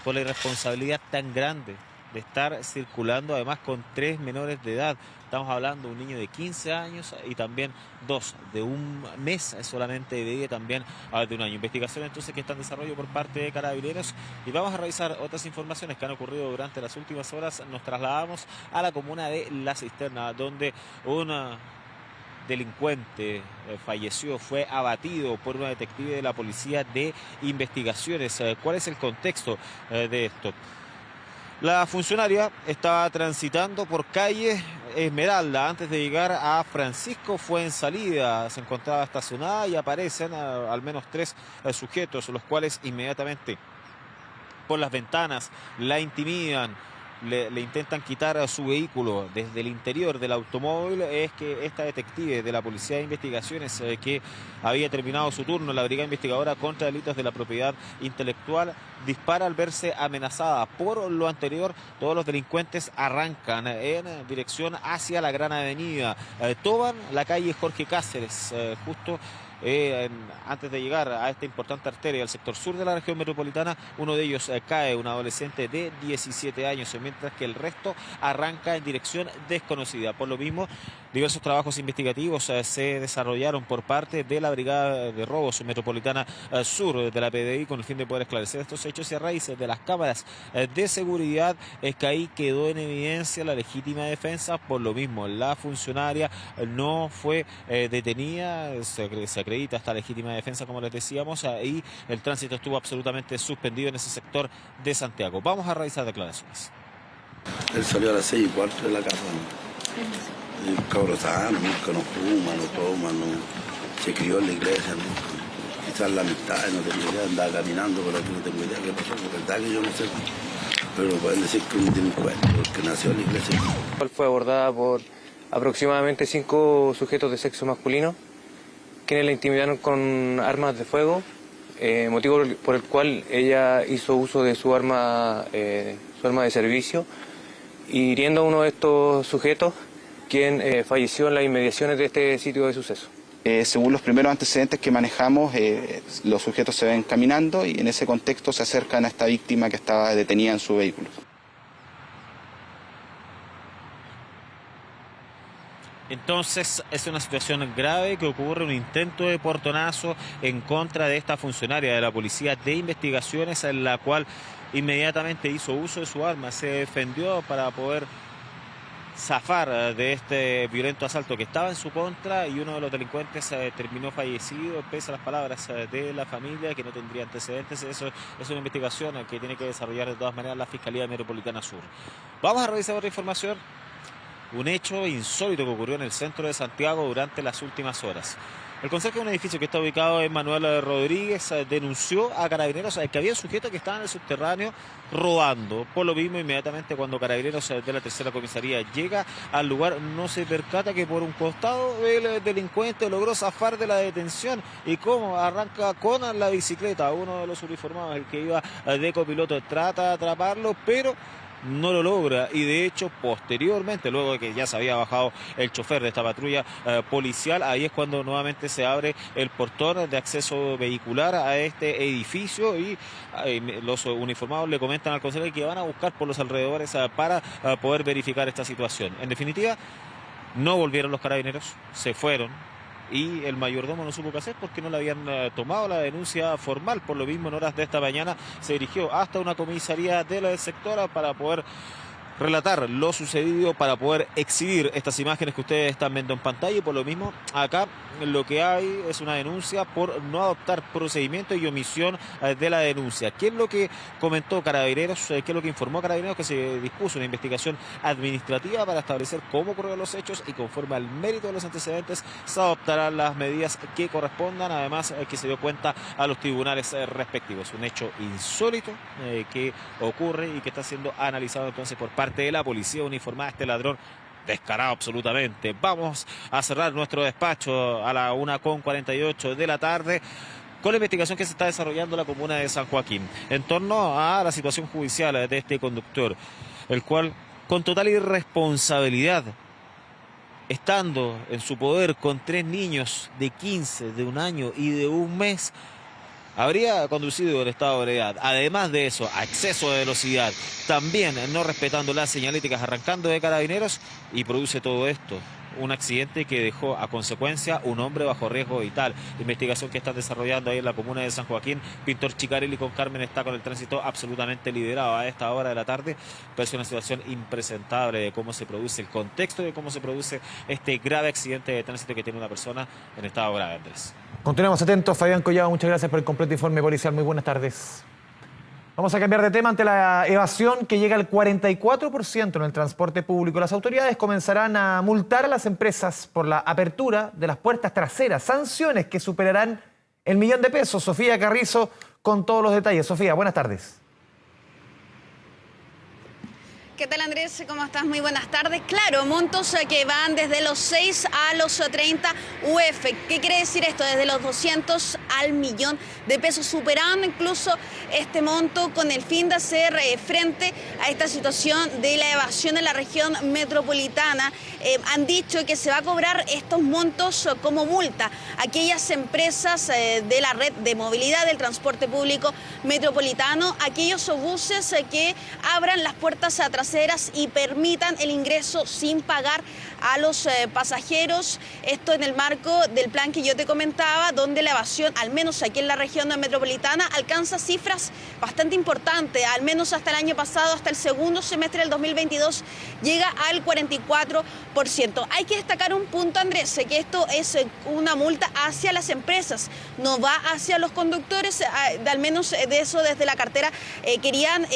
por la irresponsabilidad tan grande de estar circulando además con 3 menores de edad. Estamos hablando de un niño de 15 años y también 2 de 1 mes solamente de vida, y también de 1 año. Investigación entonces que está en desarrollo por parte de Carabineros, y vamos a revisar otras informaciones que han ocurrido durante las últimas horas. Nos trasladamos a la comuna de La Cisterna, donde una delincuente falleció, fue abatido por una detective de la Policía de Investigaciones. ¿Cuál es el contexto de esto? La funcionaria estaba transitando por calle Esmeralda antes de llegar a Francisco Fuensalida. Se encontraba estacionada y aparecen al menos 3 sujetos, los cuales inmediatamente por las ventanas la intimidan, le intentan quitar su vehículo desde el interior del automóvil. Es que esta detective de la Policía de Investigaciones, que había terminado su turno en la Brigada Investigadora contra Delitos de la Propiedad Intelectual, dispara al verse amenazada. Por lo anterior, todos los delincuentes arrancan en dirección hacia la Gran Avenida. Toman la calle Jorge Cáceres, justo antes de llegar a esta importante arteria del sector sur de la región metropolitana. Uno de ellos cae, un adolescente de 17 años, mientras que el resto arranca en dirección desconocida. Por lo mismo, diversos trabajos investigativos se desarrollaron por parte de la Brigada de Robos Metropolitana Sur de la PDI con el fin de poder esclarecer estos hechos, y a raíz de las cámaras de seguridad es que ahí quedó en evidencia la legítima defensa. Por lo mismo, la funcionaria no fue detenida, se acredita esta legítima defensa, como les decíamos, y el tránsito estuvo absolutamente suspendido en ese sector de Santiago. Vamos a revisar declaraciones. Él salió a las 6:15 de la casa. El cabro sano, nunca no fuma, no toma, no se crió en la iglesia, ¿no? Quizás la amistad, no tengo idea, andaba caminando, pero aquí no tengo idea qué pasó, porque verdad que yo no sé. Pero pueden decir que un delincuente, porque nació en la iglesia. Fue abordada por aproximadamente 5 sujetos de sexo masculino, quienes la intimidaron con armas de fuego, motivo por el cual ella hizo uso de su arma de servicio, hiriendo a uno de estos sujetos, quien falleció en las inmediaciones de este sitio de suceso. Según los primeros antecedentes que manejamos, los sujetos se ven caminando y en ese contexto se acercan a esta víctima que estaba detenida en su vehículo. Entonces es una situación grave que ocurre, un intento de portonazo en contra de esta funcionaria de la Policía de Investigaciones, en la cual inmediatamente hizo uso de su arma, se defendió para poder zafar de este violento asalto que estaba en su contra, y uno de los delincuentes terminó fallecido, pese a las palabras de la familia, que no tendría antecedentes. Eso es una investigación que tiene que desarrollar de todas maneras la Fiscalía Metropolitana Sur. Vamos a revisar otra información. Un hecho insólito que ocurrió en el centro de Santiago durante las últimas horas. El conserje de un edificio que está ubicado en Manuel Rodríguez denunció a Carabineros que había un sujeto que estaba en el subterráneo robando. Por lo mismo, inmediatamente cuando Carabineros de la tercera comisaría llega al lugar, no se percata que por un costado el delincuente logró zafar de la detención. Y cómo arranca con la bicicleta. Uno de los uniformados, el que iba de copiloto, trata de atraparlo, pero no lo logra, y de hecho posteriormente, luego de que ya se había bajado el chofer de esta patrulla policial, ahí es cuando nuevamente se abre el portón de acceso vehicular a este edificio, y los uniformados le comentan al conserje que van a buscar por los alrededores para poder verificar esta situación. En definitiva, no volvieron los carabineros, se fueron, y el mayordomo no supo qué hacer porque no le habían tomado la denuncia formal. Por lo mismo, en horas de esta mañana se dirigió hasta una comisaría del sector para poder relatar lo sucedido, para poder exhibir estas imágenes que ustedes están viendo en pantalla. Y por lo mismo, acá lo que hay es una denuncia por no adoptar procedimiento y omisión de la denuncia. ¿Qué es lo que comentó Carabineros? ¿Qué es lo que informó Carabineros? Que se dispuso una investigación administrativa para establecer cómo ocurrieron los hechos, y conforme al mérito de los antecedentes se adoptarán las medidas que correspondan, además que se dio cuenta a los tribunales respectivos. Un hecho insólito que ocurre y que está siendo analizado entonces por parte de la policía uniformada. Este ladrón descarado absolutamente. Vamos a cerrar nuestro despacho a la 1:48 de la tarde con la investigación que se está desarrollando en la comuna de San Joaquín en torno a la situación judicial de este conductor, el cual, con total irresponsabilidad, estando en su poder con 3 niños de 15, de 1 año y de 1 mes, habría conducido en estado de ebriedad. Además de eso, a exceso de velocidad, también no respetando las señaléticas, arrancando de Carabineros, y produce todo esto. Un accidente que dejó a consecuencia un hombre bajo riesgo vital. Investigación que están desarrollando ahí en la comuna de San Joaquín. Pintor Chicarelli con Carmen está con el tránsito absolutamente liberado a esta hora de la tarde. Pero es una situación impresentable de cómo se produce, el contexto de cómo se produce este grave accidente de tránsito que tiene una persona en estado grave, Andrés. Continuamos atentos. Fabián Collado, muchas gracias por el completo informe policial. Muy buenas tardes. Vamos a cambiar de tema. Ante la evasión que llega al 44% en el transporte público, las autoridades comenzarán a multar a las empresas por la apertura de las puertas traseras. Sanciones que superarán el $1.000.000. Sofía Carrizo con todos los detalles. Sofía, buenas tardes. ¿Qué tal, Andrés? ¿Cómo estás? Muy buenas tardes. Claro, montos que van desde los 6 a los 30 UF. ¿Qué quiere decir esto? Desde los 200 al millón de pesos, superando incluso este monto con el fin de hacer frente a esta situación de la evasión en la región metropolitana. Han dicho que se va a cobrar estos montos como multa a aquellas empresas de la red de movilidad del transporte público metropolitano, aquellos buses que abran las puertas traseras y permitan el ingreso sin pagar a los pasajeros. Esto en el marco del plan que yo te comentaba, donde la evasión, al menos aquí en la región metropolitana, alcanza cifras bastante importantes. Al menos hasta el año pasado, hasta el segundo semestre del 2022, llega al 44%. Hay que destacar un punto, Andrés, que esto es una multa hacia las empresas, no va hacia los conductores. Al menos de eso desde la cartera querían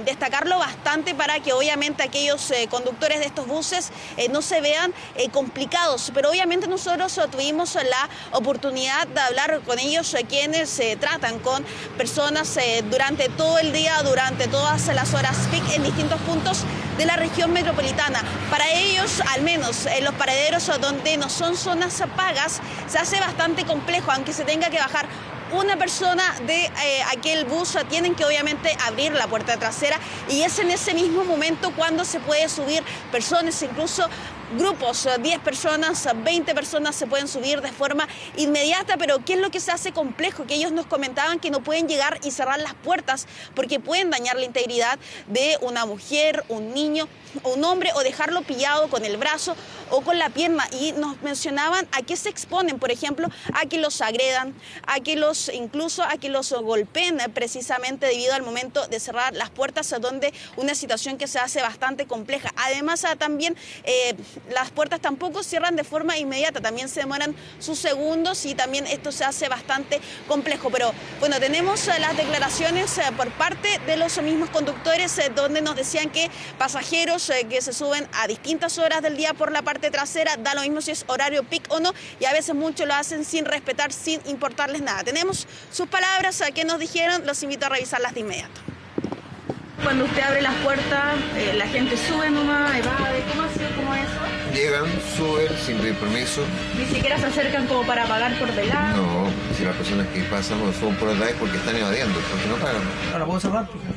destacarlo bastante para que obviamente aquellos conductores de estos buses no se vean complicados. Pero obviamente nosotros tuvimos la oportunidad de hablar con ellos, quienes tratan con personas durante todo el día, durante todas las horas peak en distintos puntos de la región metropolitana. Para ellos, al menos en los paraderos donde no son zonas pagas, se hace bastante complejo, aunque se tenga que bajar una persona de aquel bus, tienen que obviamente abrir la puerta trasera y es en ese mismo momento cuando se puede subir personas, incluso grupos, 10 personas, 20 personas se pueden subir de forma inmediata. Pero ¿qué es lo que se hace complejo? Que ellos nos comentaban que no pueden llegar y cerrar las puertas porque pueden dañar la integridad de una mujer, un niño, un hombre, o dejarlo pillado con el brazo o con la pierna. Y nos mencionaban a qué se exponen, por ejemplo, a que los agredan, incluso a que los golpeen precisamente debido al momento de cerrar las puertas, donde una situación que se hace bastante compleja. Además, también las puertas tampoco cierran de forma inmediata, también se demoran sus segundos y también esto se hace bastante complejo. Pero bueno, tenemos las declaraciones por parte de los mismos conductores, donde nos decían que pasajeros que se suben a distintas horas del día por la parte trasera, da lo mismo si es horario peak o no, y a veces muchos lo hacen sin respetar, sin importarles nada. Tenemos sus palabras que nos dijeron, los invito a revisarlas de inmediato. Cuando usted abre las puertas, la gente sube nomás, evade, ¿cómo ha sido? ¿Cómo es eso? Llegan, suben sin pedir permiso. Ni siquiera se acercan como para pagar por delante. No, si las personas que pasan o suben por atrás es porque están evadiendo, porque no pagan. No la puedo cerrar, porque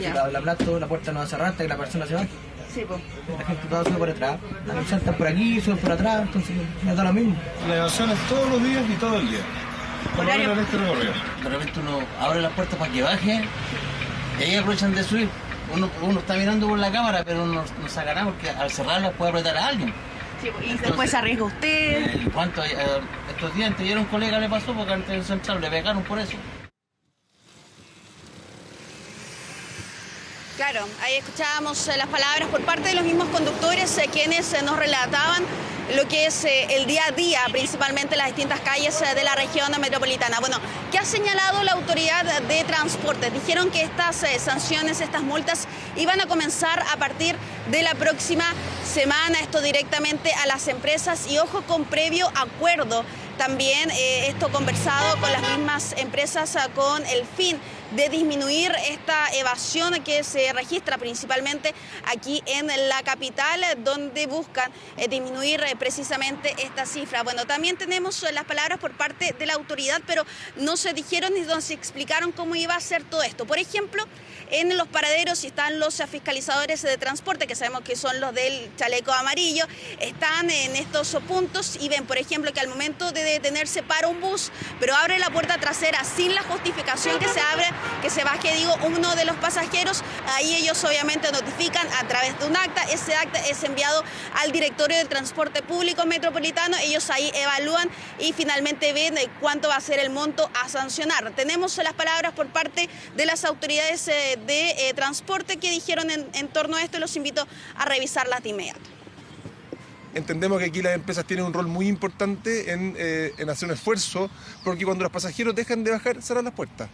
si la puerta no va a cerrar hasta que la persona se baje. Sí, pues. La gente toda sube por atrás, la persona está por aquí, sube por atrás, entonces no da lo mismo. La evasión es todos los días y todo el día. Horario. De repente uno abre las puertas para que baje y ahí aprovechan de subir. Uno está mirando por la cámara, pero no sacará porque al cerrarlas puede apretar a alguien. Sí, y entonces, después se arriesga usted. ¿Cuánto? Estos días antes a un colega le pasó porque antes del central le pegaron por eso. Claro, ahí escuchábamos las palabras por parte de los mismos conductores, quienes nos relataban lo que es el día a día, principalmente en las distintas calles de la región metropolitana. Bueno, ¿qué ha señalado la autoridad de transporte? Dijeron que estas sanciones, estas multas, iban a comenzar a partir de la próxima semana, esto directamente a las empresas y ojo, con previo acuerdo. También esto conversado con las mismas empresas con el fin de disminuir esta evasión que se registra principalmente aquí en la capital, donde buscan disminuir precisamente esta cifra. Bueno, también tenemos las palabras por parte de la autoridad, pero no se dijeron ni no se explicaron cómo iba a ser todo esto. Por ejemplo, en los paraderos están los fiscalizadores de transporte, que sabemos que son los del chaleco amarillo, están en estos puntos y ven, por ejemplo, que al momento de detenerse para un bus, pero abre la puerta trasera sin la justificación que se baje, uno de los pasajeros, ahí ellos obviamente notifican a través de un acta, ese acta es enviado al directorio del transporte público metropolitano, ellos ahí evalúan y finalmente ven cuánto va a ser el monto a sancionar. Tenemos las palabras por parte de las autoridades de transporte que dijeron en torno a esto y los invito a revisarlas de inmediato. Entendemos que aquí las empresas tienen un rol muy importante en hacer un esfuerzo, porque cuando los pasajeros dejan de bajar, cerran las puertas.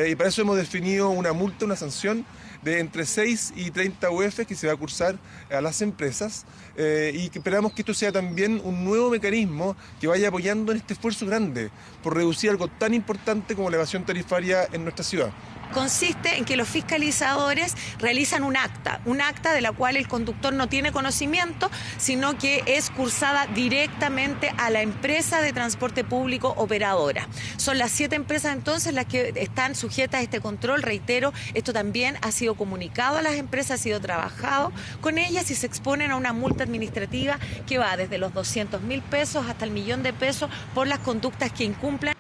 Y para eso hemos definido una multa, una sanción de entre 6 y 30 UF que se va a cursar a las empresas y que esperamos que esto sea también un nuevo mecanismo que vaya apoyando en este esfuerzo grande por reducir algo tan importante como la evasión tarifaria en nuestra ciudad. consiste en que los fiscalizadores realizan un acta de la cual el conductor no tiene conocimiento, sino que es cursada directamente a la empresa de transporte público operadora. Son las 7 empresas entonces las que están sujetas a este control. Reitero, esto también ha sido comunicado a las empresas, ha sido trabajado con ellas y se exponen a una multa administrativa que va desde los 200.000 pesos hasta el 1.000.000 de pesos por las conductas que incumplan.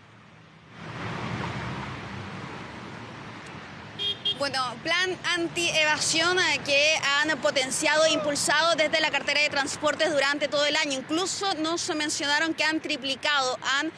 Bueno, plan anti-evasión que han potenciado e impulsado desde la cartera de transportes durante todo el año. Incluso nos mencionaron que han triplicado, han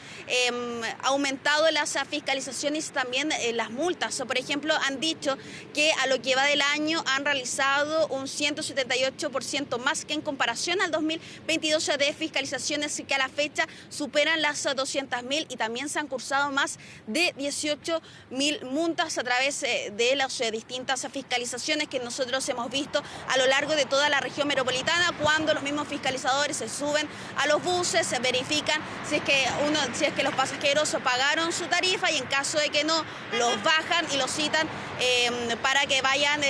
aumentado las fiscalizaciones y también las multas. Por ejemplo, han dicho que a lo que va del año han realizado un 178% más que en comparación al 2022 de fiscalizaciones que a la fecha superan las 200.000 y también se han cursado más de 18.000 multas a través de las distintas fiscalizaciones que nosotros hemos visto a lo largo de toda la región metropolitana, cuando los mismos fiscalizadores se suben a los buses, se verifican si es que los pasajeros pagaron su tarifa y en caso de que no, los bajan y los citan para que vayan,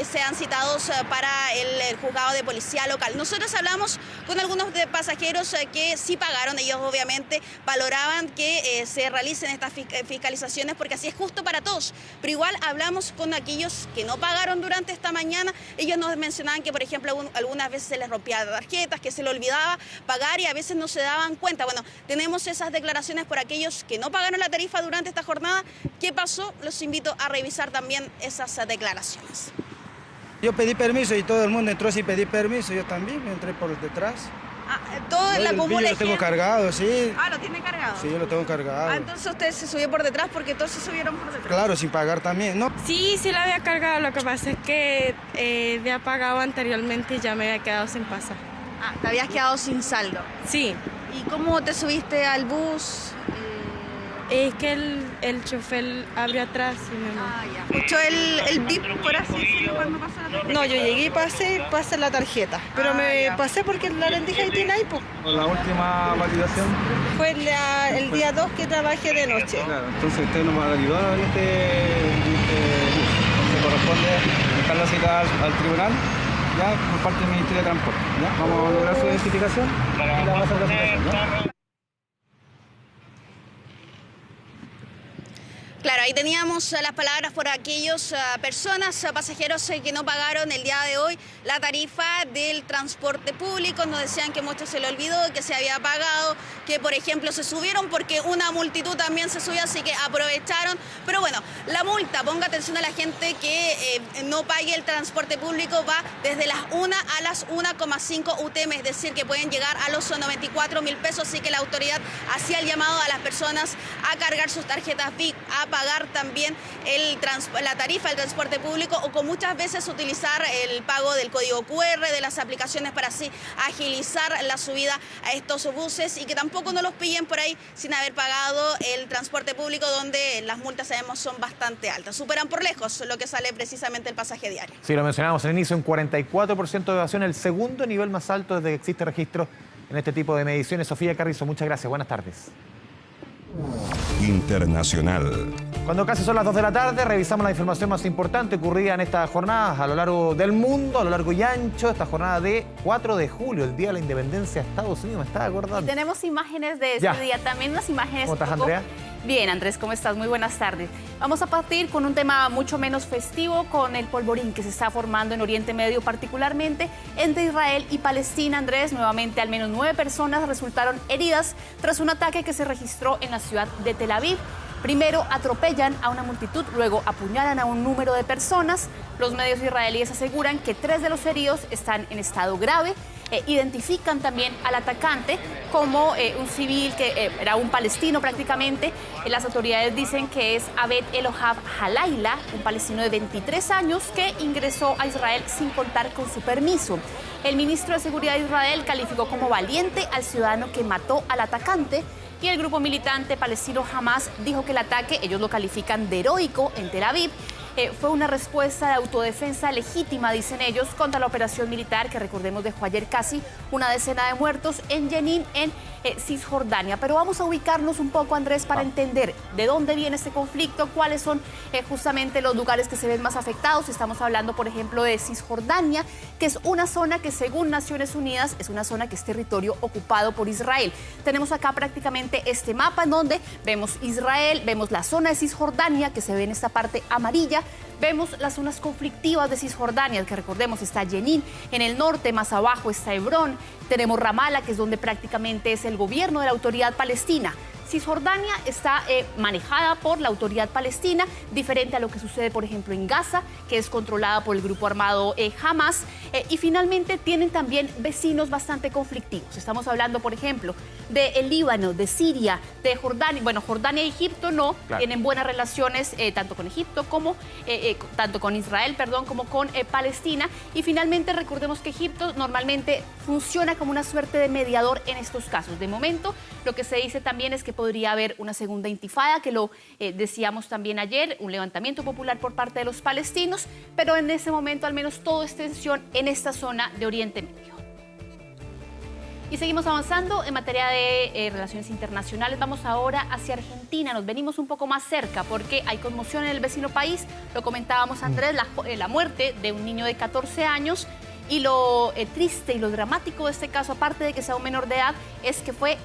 sean citados para el juzgado de policía local. Nosotros hablamos con algunos de pasajeros que sí pagaron, ellos obviamente valoraban que se realicen estas fiscalizaciones porque así es justo para todos, pero igual hablamos con aquellos que no pagaron durante esta mañana. Ellos nos mencionaban que, por ejemplo, algunas veces se les rompía tarjetas, que se les olvidaba pagar y a veces no se daban cuenta. Bueno, tenemos esas declaraciones por aquellos que no pagaron la tarifa durante esta jornada. ¿Qué pasó? Los invito a revisar también esas declaraciones. Yo pedí permiso y todo el mundo entró sin pedir permiso. Yo también me entré por detrás. Todo en la común lo tengo cargado, sí. ¿Lo tiene cargado? Sí, lo tengo cargado. Entonces usted se subió por detrás porque todos se subieron por detrás. Claro, sin pagar también, ¿no? Sí, sí la había cargado, lo que pasa es que había pagado anteriormente y ya me había quedado sin pasar. Te habías quedado sin saldo. Sí. ¿Y cómo te subiste al bus? Es que el chofer abrió atrás y me... ¿Escuchó el bip por así decirlo cuando pasó la tarjeta? No, yo llegué y pasé la tarjeta, pero me pasé porque la rendija ahí tiene ahí, pues. ¿La última validación? Fue el día 2 que trabajé de noche. Claro, entonces usted nos validó en este bus. Entonces corresponde dejar la cita al tribunal, ya por parte del Ministerio de Transporte. ¿Ya? Vamos a lograr su identificación y la vamos a hacer la citación, ¿ya? Claro, ahí teníamos las palabras por aquellos personas, pasajeros que no pagaron el día de hoy la tarifa del transporte público. Nos decían que muchos se le olvidó, que se había pagado, que por ejemplo se subieron porque una multitud también se subió, así que aprovecharon. Pero bueno, la multa, ponga atención a la gente que no pague el transporte público, va desde las 1 a las 1,5 UTM, es decir, que pueden llegar a los 94.000 pesos, así que la autoridad hacía el llamado a las personas a cargar sus tarjetas VIP, a pagar también la tarifa del transporte público o con muchas veces utilizar el pago del código QR de las aplicaciones para así agilizar la subida a estos buses y que tampoco no los pillen por ahí sin haber pagado el transporte público, donde las multas sabemos son bastante altas, superan por lejos lo que sale precisamente el pasaje diario. Sí, lo mencionamos al inicio, un 44% de evasión, el segundo nivel más alto desde que existe registro en este tipo de mediciones. Sofía Carrizo, muchas gracias, buenas tardes. Internacional. Cuando casi son las 2 de la tarde, revisamos la información más importante ocurrida en esta jornada a lo largo del mundo, a lo largo y ancho, esta jornada de 4 de julio, el Día de la Independencia de Estados Unidos. Me estaba acordando. Y tenemos imágenes de ese día, también unas imágenes... ¿Cómo estás, Andrea? Bien, Andrés, ¿cómo estás? Muy buenas tardes. Vamos a partir con un tema mucho menos festivo, con el polvorín que se está formando en Oriente Medio, particularmente entre Israel y Palestina. Andrés, nuevamente al menos 9 personas resultaron heridas tras un ataque que se registró en la ciudad de Tel Aviv. Primero atropellan a una multitud, luego apuñalan a un número de personas. Los medios israelíes aseguran que 3 de los heridos están en estado grave. Identifican también al atacante como un civil que era un palestino prácticamente. Las autoridades dicen que es Abed Elohab Halayla, un palestino de 23 años que ingresó a Israel sin contar con su permiso. El ministro de Seguridad de Israel calificó como valiente al ciudadano que mató al atacante. Y el grupo militante palestino Hamas dijo que el ataque, ellos lo califican de heroico en Tel Aviv, fue una respuesta de autodefensa legítima, dicen ellos, contra la operación militar que, recordemos, dejó ayer casi una decena de muertos en Jenin, en Cisjordania. Pero vamos a ubicarnos un poco, Andrés, para entender de dónde viene este conflicto, cuáles son justamente los lugares que se ven más afectados. Estamos hablando, por ejemplo, de Cisjordania, que es una zona que, según Naciones Unidas, es una zona que es territorio ocupado por Israel. Tenemos acá prácticamente este mapa en donde vemos Israel, vemos la zona de Cisjordania, que se ve en esta parte amarilla, vemos las zonas conflictivas de Cisjordania, que, recordemos, está Jenin en el norte, más abajo está Hebrón, tenemos Ramala, que es donde prácticamente es el gobierno de la Autoridad Palestina. Cisjordania está manejada por la Autoridad Palestina, diferente a lo que sucede, por ejemplo, en Gaza, que es controlada por el grupo armado Hamas. Y finalmente tienen también vecinos bastante conflictivos. Estamos hablando, por ejemplo, del Líbano, de Siria, de Jordania. Bueno, Jordania y Egipto no, claro, tienen buenas relaciones tanto con Egipto como tanto con Israel, como con Palestina. Y finalmente recordemos que Egipto normalmente funciona como una suerte de mediador en estos casos. De momento, lo que se dice también es que podría haber una segunda intifada, que lo decíamos también ayer, un levantamiento popular por parte de los palestinos, pero en ese momento al menos todo es tensión en esta zona de Oriente Medio. Y seguimos avanzando en materia de relaciones internacionales. Vamos ahora hacia Argentina. Nos venimos un poco más cerca porque hay conmoción en el vecino país. Lo comentábamos, Andrés, la muerte de un niño de 14 años. Y lo triste y lo dramático de este caso, aparte de que sea un menor de edad, es que fue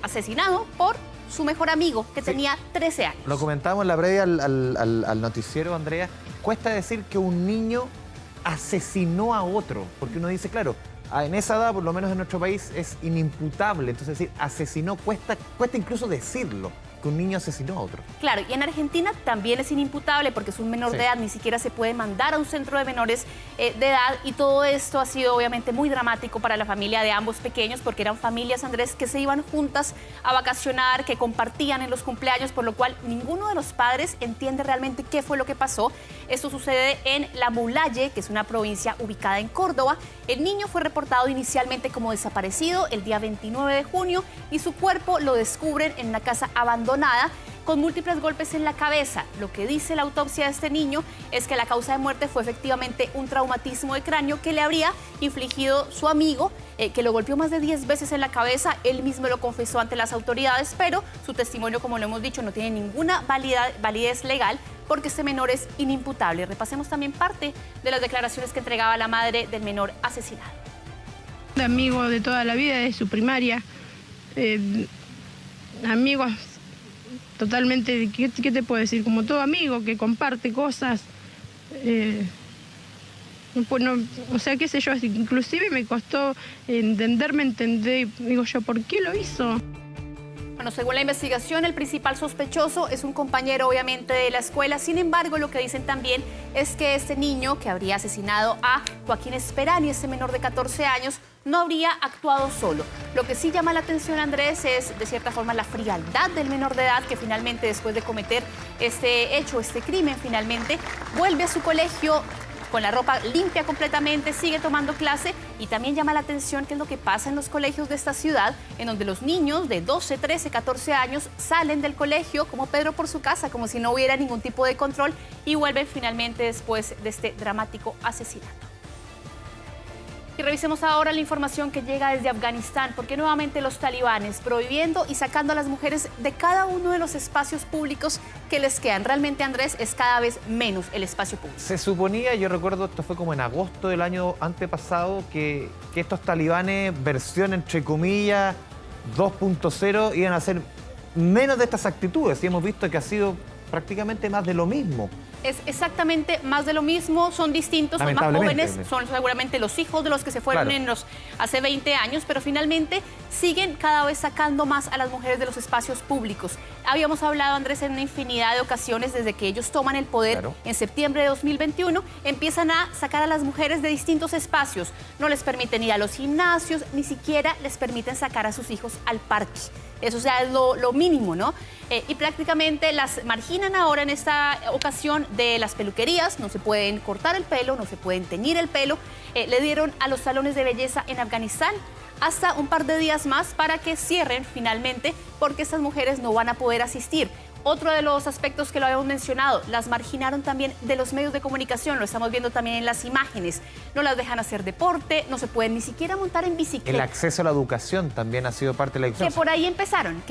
asesinado por su mejor amigo, que tenía 13 años. Lo comentábamos en la previa al noticiero, Andrea. Cuesta decir que un niño asesinó a otro, porque uno dice, claro, en esa edad, por lo menos en nuestro país, es inimputable. Entonces, decir asesinó cuesta incluso decirlo, que un niño asesinó a otro. Claro, y en Argentina también es inimputable porque es un menor de edad, ni siquiera se puede mandar a un centro de menores de edad, y todo esto ha sido obviamente muy dramático para la familia de ambos pequeños, porque eran familias, Andrés, que se iban juntas a vacacionar, que compartían en los cumpleaños, por lo cual ninguno de los padres entiende realmente qué fue lo que pasó. Esto sucede en La Mulaye, que es una provincia ubicada en Córdoba. El niño fue reportado inicialmente como desaparecido el día 29 de junio y su cuerpo lo descubren en una casa abandonada con múltiples golpes en la cabeza. Lo que dice la autopsia de este niño es que la causa de muerte fue efectivamente un traumatismo de cráneo que le habría infligido su amigo, que lo golpeó más de 10 veces en la cabeza. Él mismo lo confesó ante las autoridades, pero su testimonio, como lo hemos dicho, no tiene ninguna validez legal porque este menor es inimputable. Repasemos también parte de las declaraciones que entregaba la madre del menor asesinado. De amigo de toda la vida, de su primaria, amigos totalmente, ¿qué te puedo decir? Como todo amigo que comparte cosas, o sea, qué sé yo, inclusive me costó entender, digo yo, ¿por qué lo hizo? Bueno, según la investigación, el principal sospechoso es un compañero, obviamente, de la escuela. Sin embargo, lo que dicen también es que este niño que habría asesinado a Joaquín Esperani, ese menor de 14 años, no habría actuado solo. Lo que sí llama la atención, Andrés, es de cierta forma la frialdad del menor de edad, que finalmente, después de cometer este hecho, este crimen, finalmente vuelve a su colegio con la ropa limpia completamente, sigue tomando clase. Y también llama la atención qué es lo que pasa en los colegios de esta ciudad, en donde los niños de 12, 13, 14 años salen del colegio como Pedro por su casa, como si no hubiera ningún tipo de control, y vuelven finalmente después de este dramático asesinato. Y revisemos ahora la información que llega desde Afganistán, porque nuevamente los talibanes prohibiendo y sacando a las mujeres de cada uno de los espacios públicos que les quedan. Realmente, Andrés, es cada vez menos el espacio público. Se suponía, yo recuerdo, esto fue como en agosto del año antepasado, que estos talibanes, versión entre comillas 2.0, iban a hacer menos de estas actitudes, y hemos visto que ha sido prácticamente más de lo mismo. Es exactamente más de lo mismo, son distintos, son más jóvenes, son seguramente los hijos de los que se fueron hace 20 años, pero finalmente siguen cada vez sacando más a las mujeres de los espacios públicos. Habíamos hablado, Andrés, en una infinidad de ocasiones, desde que ellos toman el poder en septiembre de 2021, empiezan a sacar a las mujeres de distintos espacios. No les permiten ir a los gimnasios, ni siquiera les permiten sacar a sus hijos al parque. Eso ya es lo mínimo, ¿no? Y prácticamente las marginan ahora en esta ocasión de las peluquerías. No se pueden cortar el pelo, no se pueden teñir el pelo. Le dieron a los salones de belleza en Afganistán hasta un par de días más para que cierren finalmente, porque estas mujeres no van a poder asistir. Otro de los aspectos que lo habíamos mencionado, las marginaron también de los medios de comunicación, lo estamos viendo también en las imágenes. No las dejan hacer deporte, no se pueden ni siquiera montar en bicicleta. El acceso a la educación también ha sido parte de la discusión. Que por ahí empezaron,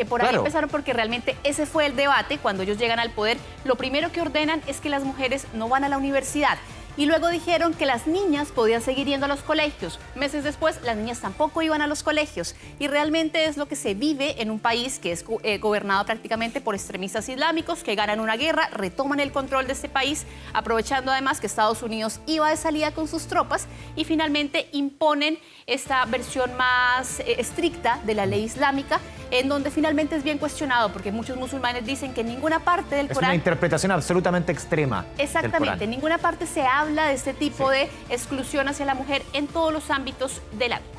porque realmente ese fue el debate cuando ellos llegan al poder. Lo primero que ordenan es que las mujeres no van a la universidad. Y luego dijeron que las niñas podían seguir yendo a los colegios. Meses después, las niñas tampoco iban a los colegios. Y realmente es lo que se vive en un país que es gobernado prácticamente por extremistas islámicos que ganan una guerra, retoman el control de este país, aprovechando además que Estados Unidos iba de salida con sus tropas y finalmente imponen esta versión más estricta de la ley islámica, en donde finalmente es bien cuestionado, porque muchos musulmanes dicen que en ninguna parte del Corán... Es una interpretación absolutamente extrema. Exactamente, en ninguna parte se habla de este tipo de exclusión hacia la mujer en todos los ámbitos de la vida.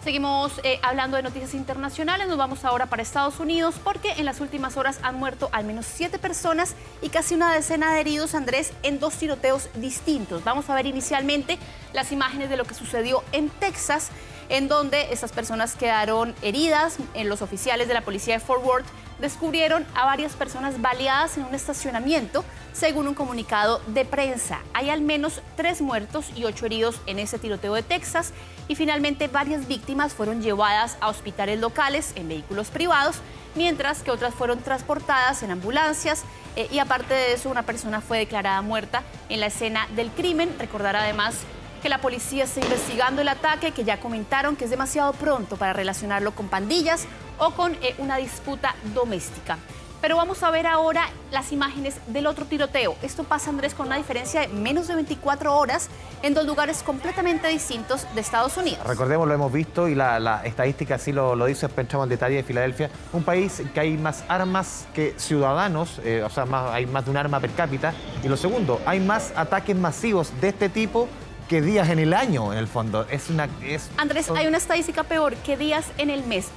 Seguimos hablando de noticias internacionales, nos vamos ahora para Estados Unidos porque en las últimas horas han muerto al menos 7 personas y casi una decena de heridos, Andrés, en 2 tiroteos distintos. Vamos a ver inicialmente las imágenes de lo que sucedió en Texas, en donde estas personas quedaron heridas. Los oficiales de la policía de Fort Worth descubrieron a varias personas baleadas en un estacionamiento, según un comunicado de prensa. Hay al menos 3 muertos y 8 heridos en ese tiroteo de Texas y finalmente varias víctimas fueron llevadas a hospitales locales en vehículos privados, mientras que otras fueron transportadas en ambulancias y aparte de eso una persona fue declarada muerta en la escena del crimen. Recordar además que la policía está investigando el ataque, que ya comentaron que es demasiado pronto para relacionarlo con pandillas o con una disputa doméstica. Pero vamos a ver ahora las imágenes del otro tiroteo. Esto pasa, Andrés, con una diferencia de menos de 24 horas en 2 lugares completamente distintos de Estados Unidos. Recordemos, lo hemos visto y la estadística así lo dice, pensamos en detalle de Filadelfia, un país que hay más armas que ciudadanos, o sea, hay más de un arma per cápita. Y lo segundo, hay más ataques masivos de este tipo que días en el año, en el fondo. Andrés, hay una estadística peor que días en el mes.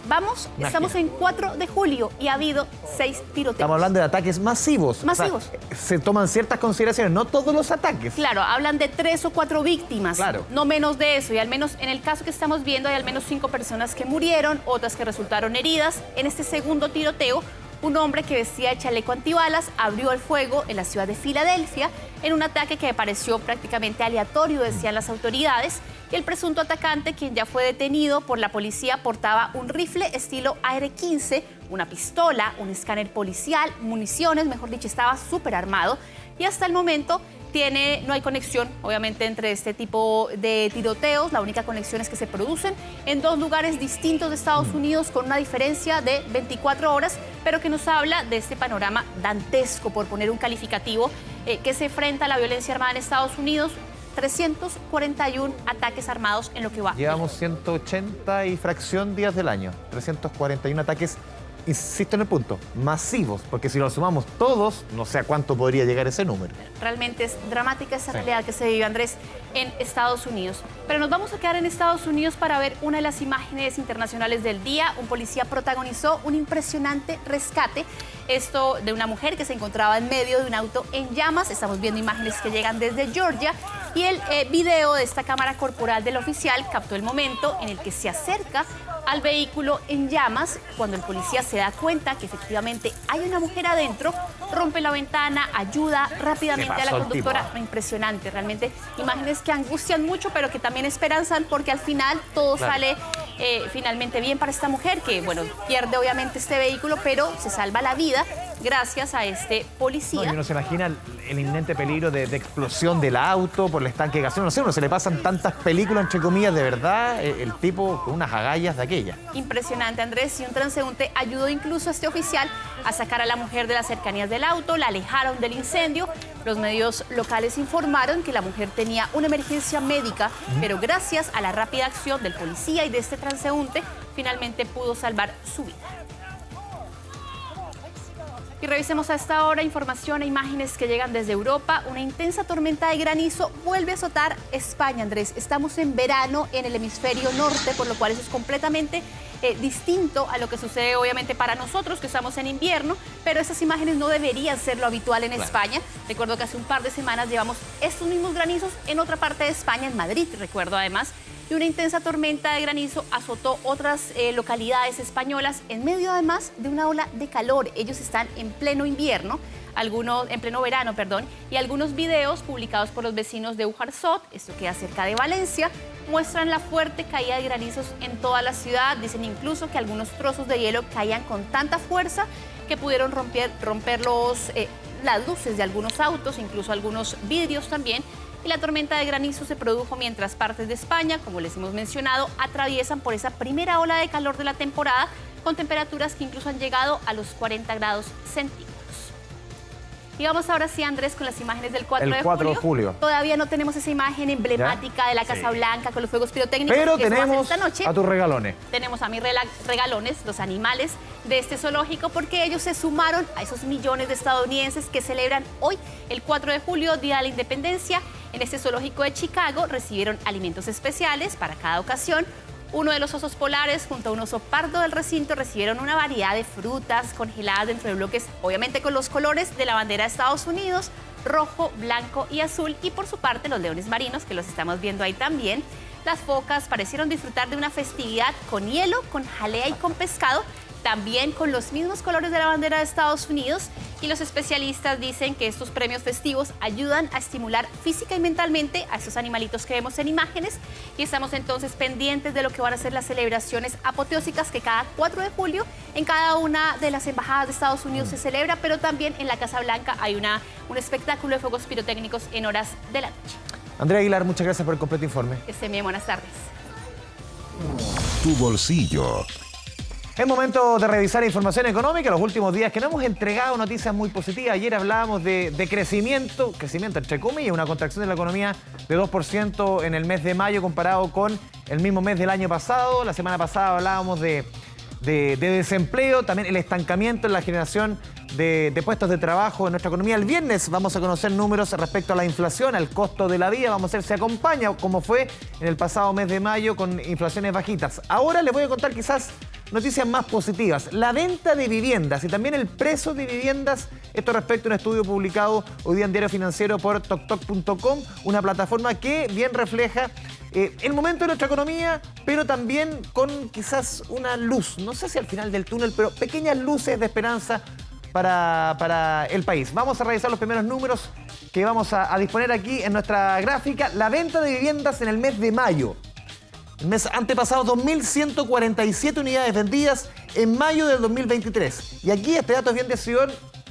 Estamos en 4 de julio y ha habido 6 tiroteos. Estamos hablando de ataques masivos. Masivos. O sea, se toman ciertas consideraciones, no todos los ataques. Claro, hablan de 3 o 4 víctimas, claro, no menos de eso. Y al menos en el caso que estamos viendo hay al menos 5 personas que murieron, otras que resultaron heridas. En este segundo tiroteo, un hombre que vestía de chaleco antibalas abrió el fuego en la ciudad de Filadelfia en un ataque que pareció prácticamente aleatorio, decían las autoridades. Y el presunto atacante, quien ya fue detenido por la policía, portaba un rifle estilo AR-15, una pistola, un escáner policial, municiones, mejor dicho, estaba súper armado. Y hasta el momento no hay conexión, obviamente, entre este tipo de tiroteos. La única conexión es que se producen en 2 lugares distintos de Estados Unidos con una diferencia de 24 horas, pero que nos habla de este panorama dantesco, por poner un calificativo, que se enfrenta a la violencia armada en Estados Unidos. 341 ataques armados en lo que va. Llevamos 180 y fracción días del año. 341 ataques, insisto en el punto, masivos, porque si lo sumamos todos, no sé a cuánto podría llegar ese número. Realmente es dramática esa realidad que se vive, Andrés, en Estados Unidos. Pero nos vamos a quedar en Estados Unidos para ver una de las imágenes internacionales del día. Un policía protagonizó un impresionante rescate. Esto de una mujer que se encontraba en medio de un auto en llamas. Estamos viendo imágenes que llegan desde Georgia y el video de esta cámara corporal del oficial captó el momento en el que se acerca al vehículo en llamas. Cuando el policía se da cuenta que efectivamente hay una mujer adentro, rompe la ventana, ayuda rápidamente a la conductora. Impresionante, realmente imágenes que angustian mucho, pero que también esperanzan, porque al final todo sale finalmente bien para esta mujer, que bueno, pierde obviamente este vehículo, pero se salva la vida gracias a este policía. No, y uno se imagina el inminente peligro de explosión del auto por el estanque de gasolina. No sé, uno se le pasan tantas películas, entre comillas, de verdad, el tipo con unas agallas de aquella. Impresionante, Andrés. Y un transeúnte ayudó incluso a este oficial a sacar a la mujer de las cercanías del auto, la alejaron del incendio. Los medios locales informaron que la mujer tenía una emergencia médica, pero gracias a la rápida acción del policía y de este transeúnte, finalmente pudo salvar su vida. Y revisemos a esta hora información e imágenes que llegan desde Europa. Una intensa tormenta de granizo vuelve a azotar España, Andrés. Estamos en verano en el hemisferio norte, por lo cual eso es completamente distinto a lo que sucede obviamente para nosotros, que estamos en invierno, pero esas imágenes no deberían ser lo habitual en España. Recuerdo que hace un par de semanas llevamos estos mismos granizos en otra parte de España, en Madrid, recuerdo además. y una intensa tormenta de granizo azotó otras localidades españolas en medio además de una ola de calor. Ellos están en pleno invierno, en pleno verano, y algunos videos publicados por los vecinos de Ujarzot, esto queda cerca de Valencia, muestran la fuerte caída de granizos en toda la ciudad. Dicen incluso que algunos trozos de hielo caían con tanta fuerza que pudieron romper las luces de algunos autos, incluso algunos vidrios también. Y la tormenta de granizo se produjo mientras partes de España, como les hemos mencionado, atraviesan por esa primera ola de calor de la temporada, con temperaturas que incluso han llegado a los 40 grados centígrados. Y vamos ahora sí, Andrés, con las imágenes del 4 de julio. Todavía no tenemos esa imagen emblemática de la Casa Blanca con los fuegos pirotécnicos. Pero que tenemos esta noche. A tus regalones. Tenemos a mis regalones, los animales de este zoológico, porque ellos se sumaron a esos millones de estadounidenses que celebran hoy, el 4 de julio, Día de la Independencia. En este zoológico de Chicago recibieron alimentos especiales para cada ocasión. Uno de los osos polares junto a un oso pardo del recinto recibieron una variedad de frutas congeladas dentro de bloques, obviamente con los colores de la bandera de Estados Unidos, rojo, blanco y azul. Y por su parte, los leones marinos, que los estamos viendo ahí también, las focas parecieron disfrutar de una festividad con hielo, con jalea y con pescado, también con los mismos colores de la bandera de Estados Unidos. Y los especialistas dicen que estos premios festivos ayudan a estimular física y mentalmente a estos animalitos que vemos en imágenes. Y estamos entonces pendientes de lo que van a ser las celebraciones apoteósicas que cada 4 de julio en cada una de las embajadas de Estados Unidos se celebra, pero también en la Casa Blanca hay un espectáculo de fuegos pirotécnicos en horas de la noche. Andrea Aguilar, muchas gracias por el completo informe. Que estén bien, buenas tardes. Tu bolsillo. Es momento de revisar información económica. Los últimos días que no hemos entregado noticias muy positivas. Ayer hablábamos de crecimiento entre comillas, una contracción de la economía de 2% en el mes de mayo comparado con el mismo mes del año pasado. La semana pasada hablábamos de desempleo, también el estancamiento en la generación de puestos de trabajo en nuestra economía. El viernes vamos a conocer números respecto a la inflación, al costo de la vida. Vamos a ver si acompaña, como fue en el pasado mes de mayo, con inflaciones bajitas. Ahora les voy a contar quizás noticias más positivas. La venta de viviendas y también el precio de viviendas. Esto respecto a un estudio publicado hoy día en Diario Financiero por toktok.com, una plataforma que bien refleja el momento de nuestra economía, pero también con quizás una luz, no sé si al final del túnel, pero pequeñas luces de esperanza para el país. Vamos a revisar los primeros números que vamos a disponer aquí en nuestra gráfica. La venta de viviendas en el mes de mayo. El mes antepasado, 2.147 unidades vendidas en mayo del 2023. Y aquí este dato es bien decidido,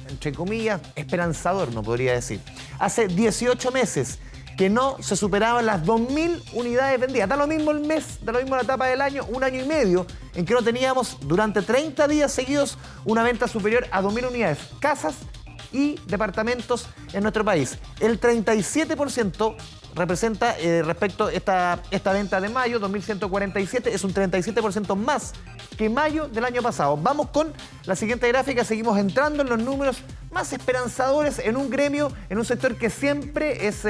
entre comillas, esperanzador, no podría decir. Hace 18 meses que no se superaban las 2.000 unidades vendidas. Da lo mismo el mes, da lo mismo la etapa del año, un año y medio, en que no teníamos durante 30 días seguidos una venta superior a 2.000 unidades. Casas y departamentos en nuestro país. El 37% representa respecto a esta venta de mayo, 2.147, es un 37% más que mayo del año pasado. Vamos con la siguiente gráfica, seguimos entrando en los números más esperanzadores en un gremio, en un sector que siempre es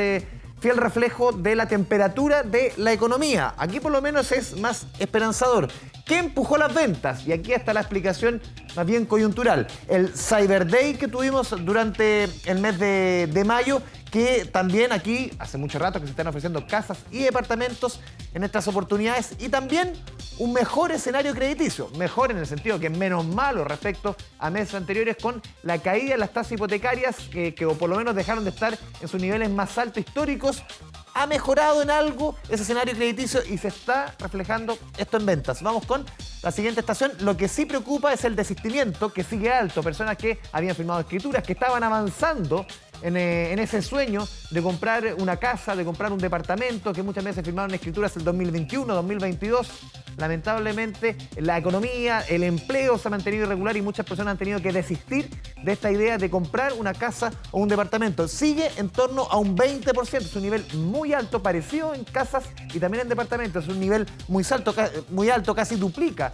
fiel reflejo de la temperatura de la economía. Aquí por lo menos es más esperanzador. ¿Qué empujó las ventas? Y aquí está la explicación más bien coyuntural. El Cyber Day que tuvimos durante el mes de mayo, que también aquí hace mucho rato que se están ofreciendo casas y departamentos en estas oportunidades, y también un mejor escenario crediticio, mejor en el sentido que es menos malo respecto a meses anteriores, con la caída de las tasas hipotecarias que por lo menos dejaron de estar en sus niveles más altos históricos. Ha mejorado en algo ese escenario crediticio y se está reflejando esto en ventas. Vamos con la siguiente estación. Lo que sí preocupa es el desistimiento, que sigue alto. Personas que habían firmado escrituras, que estaban avanzando en ese sueño de comprar una casa, de comprar un departamento, que muchas veces firmaron escrituras el 2021, 2022. Lamentablemente la economía, el empleo se ha mantenido irregular y muchas personas han tenido que desistir de esta idea de comprar una casa o un departamento. Sigue en torno a un 20%, es un nivel muy alto, parecido en casas y también en departamentos, es un nivel muy alto, casi duplica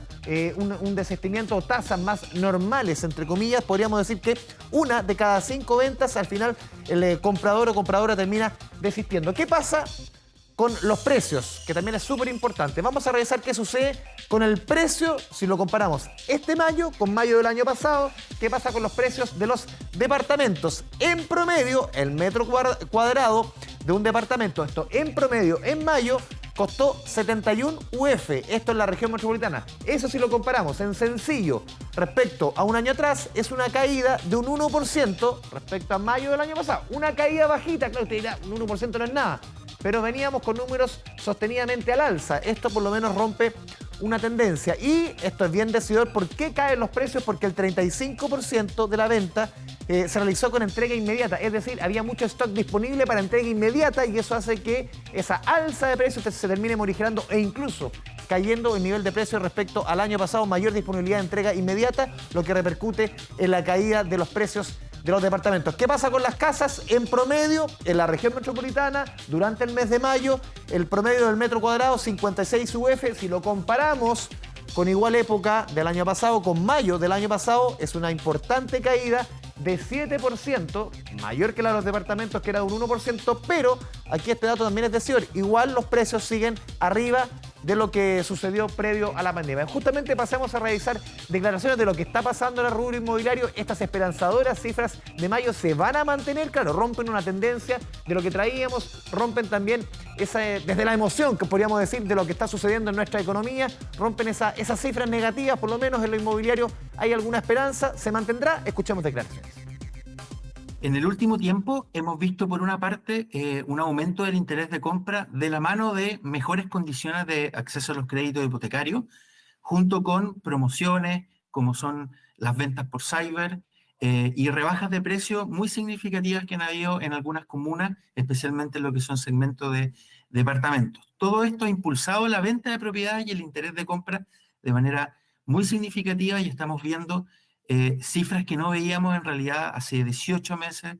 un desistimiento o tasas más normales, entre comillas. Podríamos decir que 1 de cada 5 ventas al final el comprador o compradora termina desistiendo. ¿Qué pasa con los precios? Que también es súper importante. Vamos a revisar qué sucede con el precio si lo comparamos este mayo con mayo del año pasado. ¿Qué pasa con los precios de los departamentos? En promedio, el metro cuadrado de un departamento, esto en promedio en mayo, costó 71 UF. Esto en la región metropolitana. Eso si lo comparamos en sencillo respecto a un año atrás, es una caída de un 1% respecto a mayo del año pasado. Una caída bajita, claro, usted dirá, un 1% no es nada. Pero veníamos con números sostenidamente al alza. Esto por lo menos rompe una tendencia. Y esto es bien decidor. ¿Por qué caen los precios? Porque el 35% de la venta se realizó con entrega inmediata. Es decir, había mucho stock disponible para entrega inmediata y eso hace que esa alza de precios se termine morigerando e incluso cayendo el nivel de precios respecto al año pasado. Mayor disponibilidad de entrega inmediata, lo que repercute en la caída de los precios de los departamentos. ¿Qué pasa con las casas? En promedio, en la región metropolitana, durante el mes de mayo, el promedio del metro cuadrado, 56 UF. Si lo comparamos con igual época del año pasado, con mayo del año pasado, es una importante caída de 7%, mayor que la de los departamentos, que era de un 1%, pero aquí este dato también es decidor. Igual los precios siguen arriba de lo que sucedió previo a la pandemia. Justamente pasamos a revisar declaraciones de lo que está pasando en el rubro inmobiliario. Estas esperanzadoras cifras de mayo se van a mantener, claro, rompen una tendencia de lo que traíamos, rompen también desde la emoción, que podríamos decir, de lo que está sucediendo en nuestra economía, rompen esas cifras negativas, por lo menos en lo inmobiliario hay alguna esperanza, se mantendrá. Escuchemos declaraciones. En el último tiempo hemos visto, por una parte, un aumento del interés de compra de la mano de mejores condiciones de acceso a los créditos hipotecarios, junto con promociones como son las ventas por cyber y rebajas de precios muy significativas que han habido en algunas comunas, especialmente en lo que son segmentos de departamentos. Todo esto ha impulsado la venta de propiedades y el interés de compra de manera muy significativa y estamos viendo cifras que no veíamos en realidad hace 18 meses.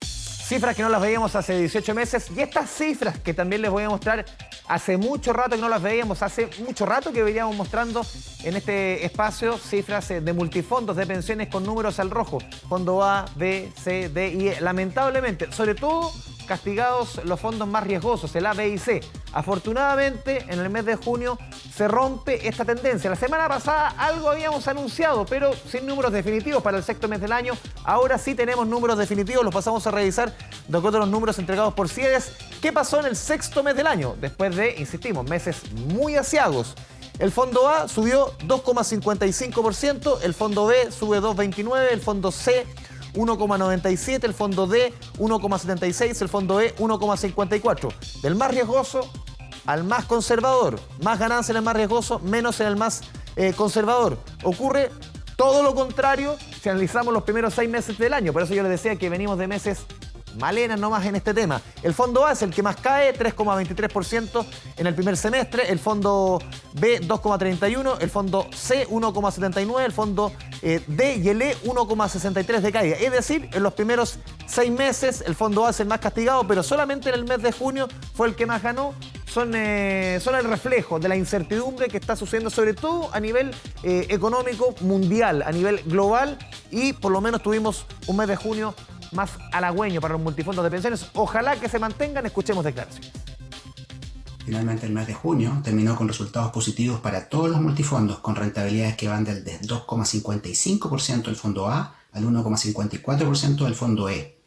Cifras que no las veíamos hace 18 meses y estas cifras que también les voy a mostrar hace mucho rato que no las veíamos, hace mucho rato que veníamos mostrando en este espacio cifras de multifondos de pensiones con números al rojo, fondo A, B, C, D y E. Lamentablemente, sobre todo castigados los fondos más riesgosos, el A, B y C. Afortunadamente, en el mes de junio se rompe esta tendencia. La semana pasada algo habíamos anunciado, pero sin números definitivos para el sexto mes del año. Ahora sí tenemos números definitivos, los pasamos a revisar de acuerdo a los números entregados por CIEDES. ¿Qué pasó en el sexto mes del año? Después de, insistimos, meses muy aciagos. El fondo A subió 2,55%, el fondo B sube 2,29%, el fondo C 1,97, el fondo D 1,76, el fondo E 1,54. Del más riesgoso al más conservador. Más ganancia en el más riesgoso, menos en el más conservador. Ocurre todo lo contrario si analizamos los primeros 6 meses del año. Por eso yo les decía que venimos de meses malenas nomás en este tema. El fondo A es el que más cae, 3,23% en el primer semestre, el fondo B 2,31%, el fondo C 1,79%, el fondo D y el E 1,63% de caída. Es decir, en los primeros 6 meses el fondo A es el más castigado, pero solamente en el mes de junio fue el que más ganó. Son el reflejo de la incertidumbre que está sucediendo, sobre todo a nivel económico mundial, a nivel global, y por lo menos tuvimos un mes de junio más halagüeño para los multifondos de pensiones. Ojalá que se mantengan. Escuchemos declaraciones. Finalmente, el mes de junio terminó con resultados positivos para todos los multifondos, con rentabilidades que van del 2,55% del fondo A al 1,54% del fondo E.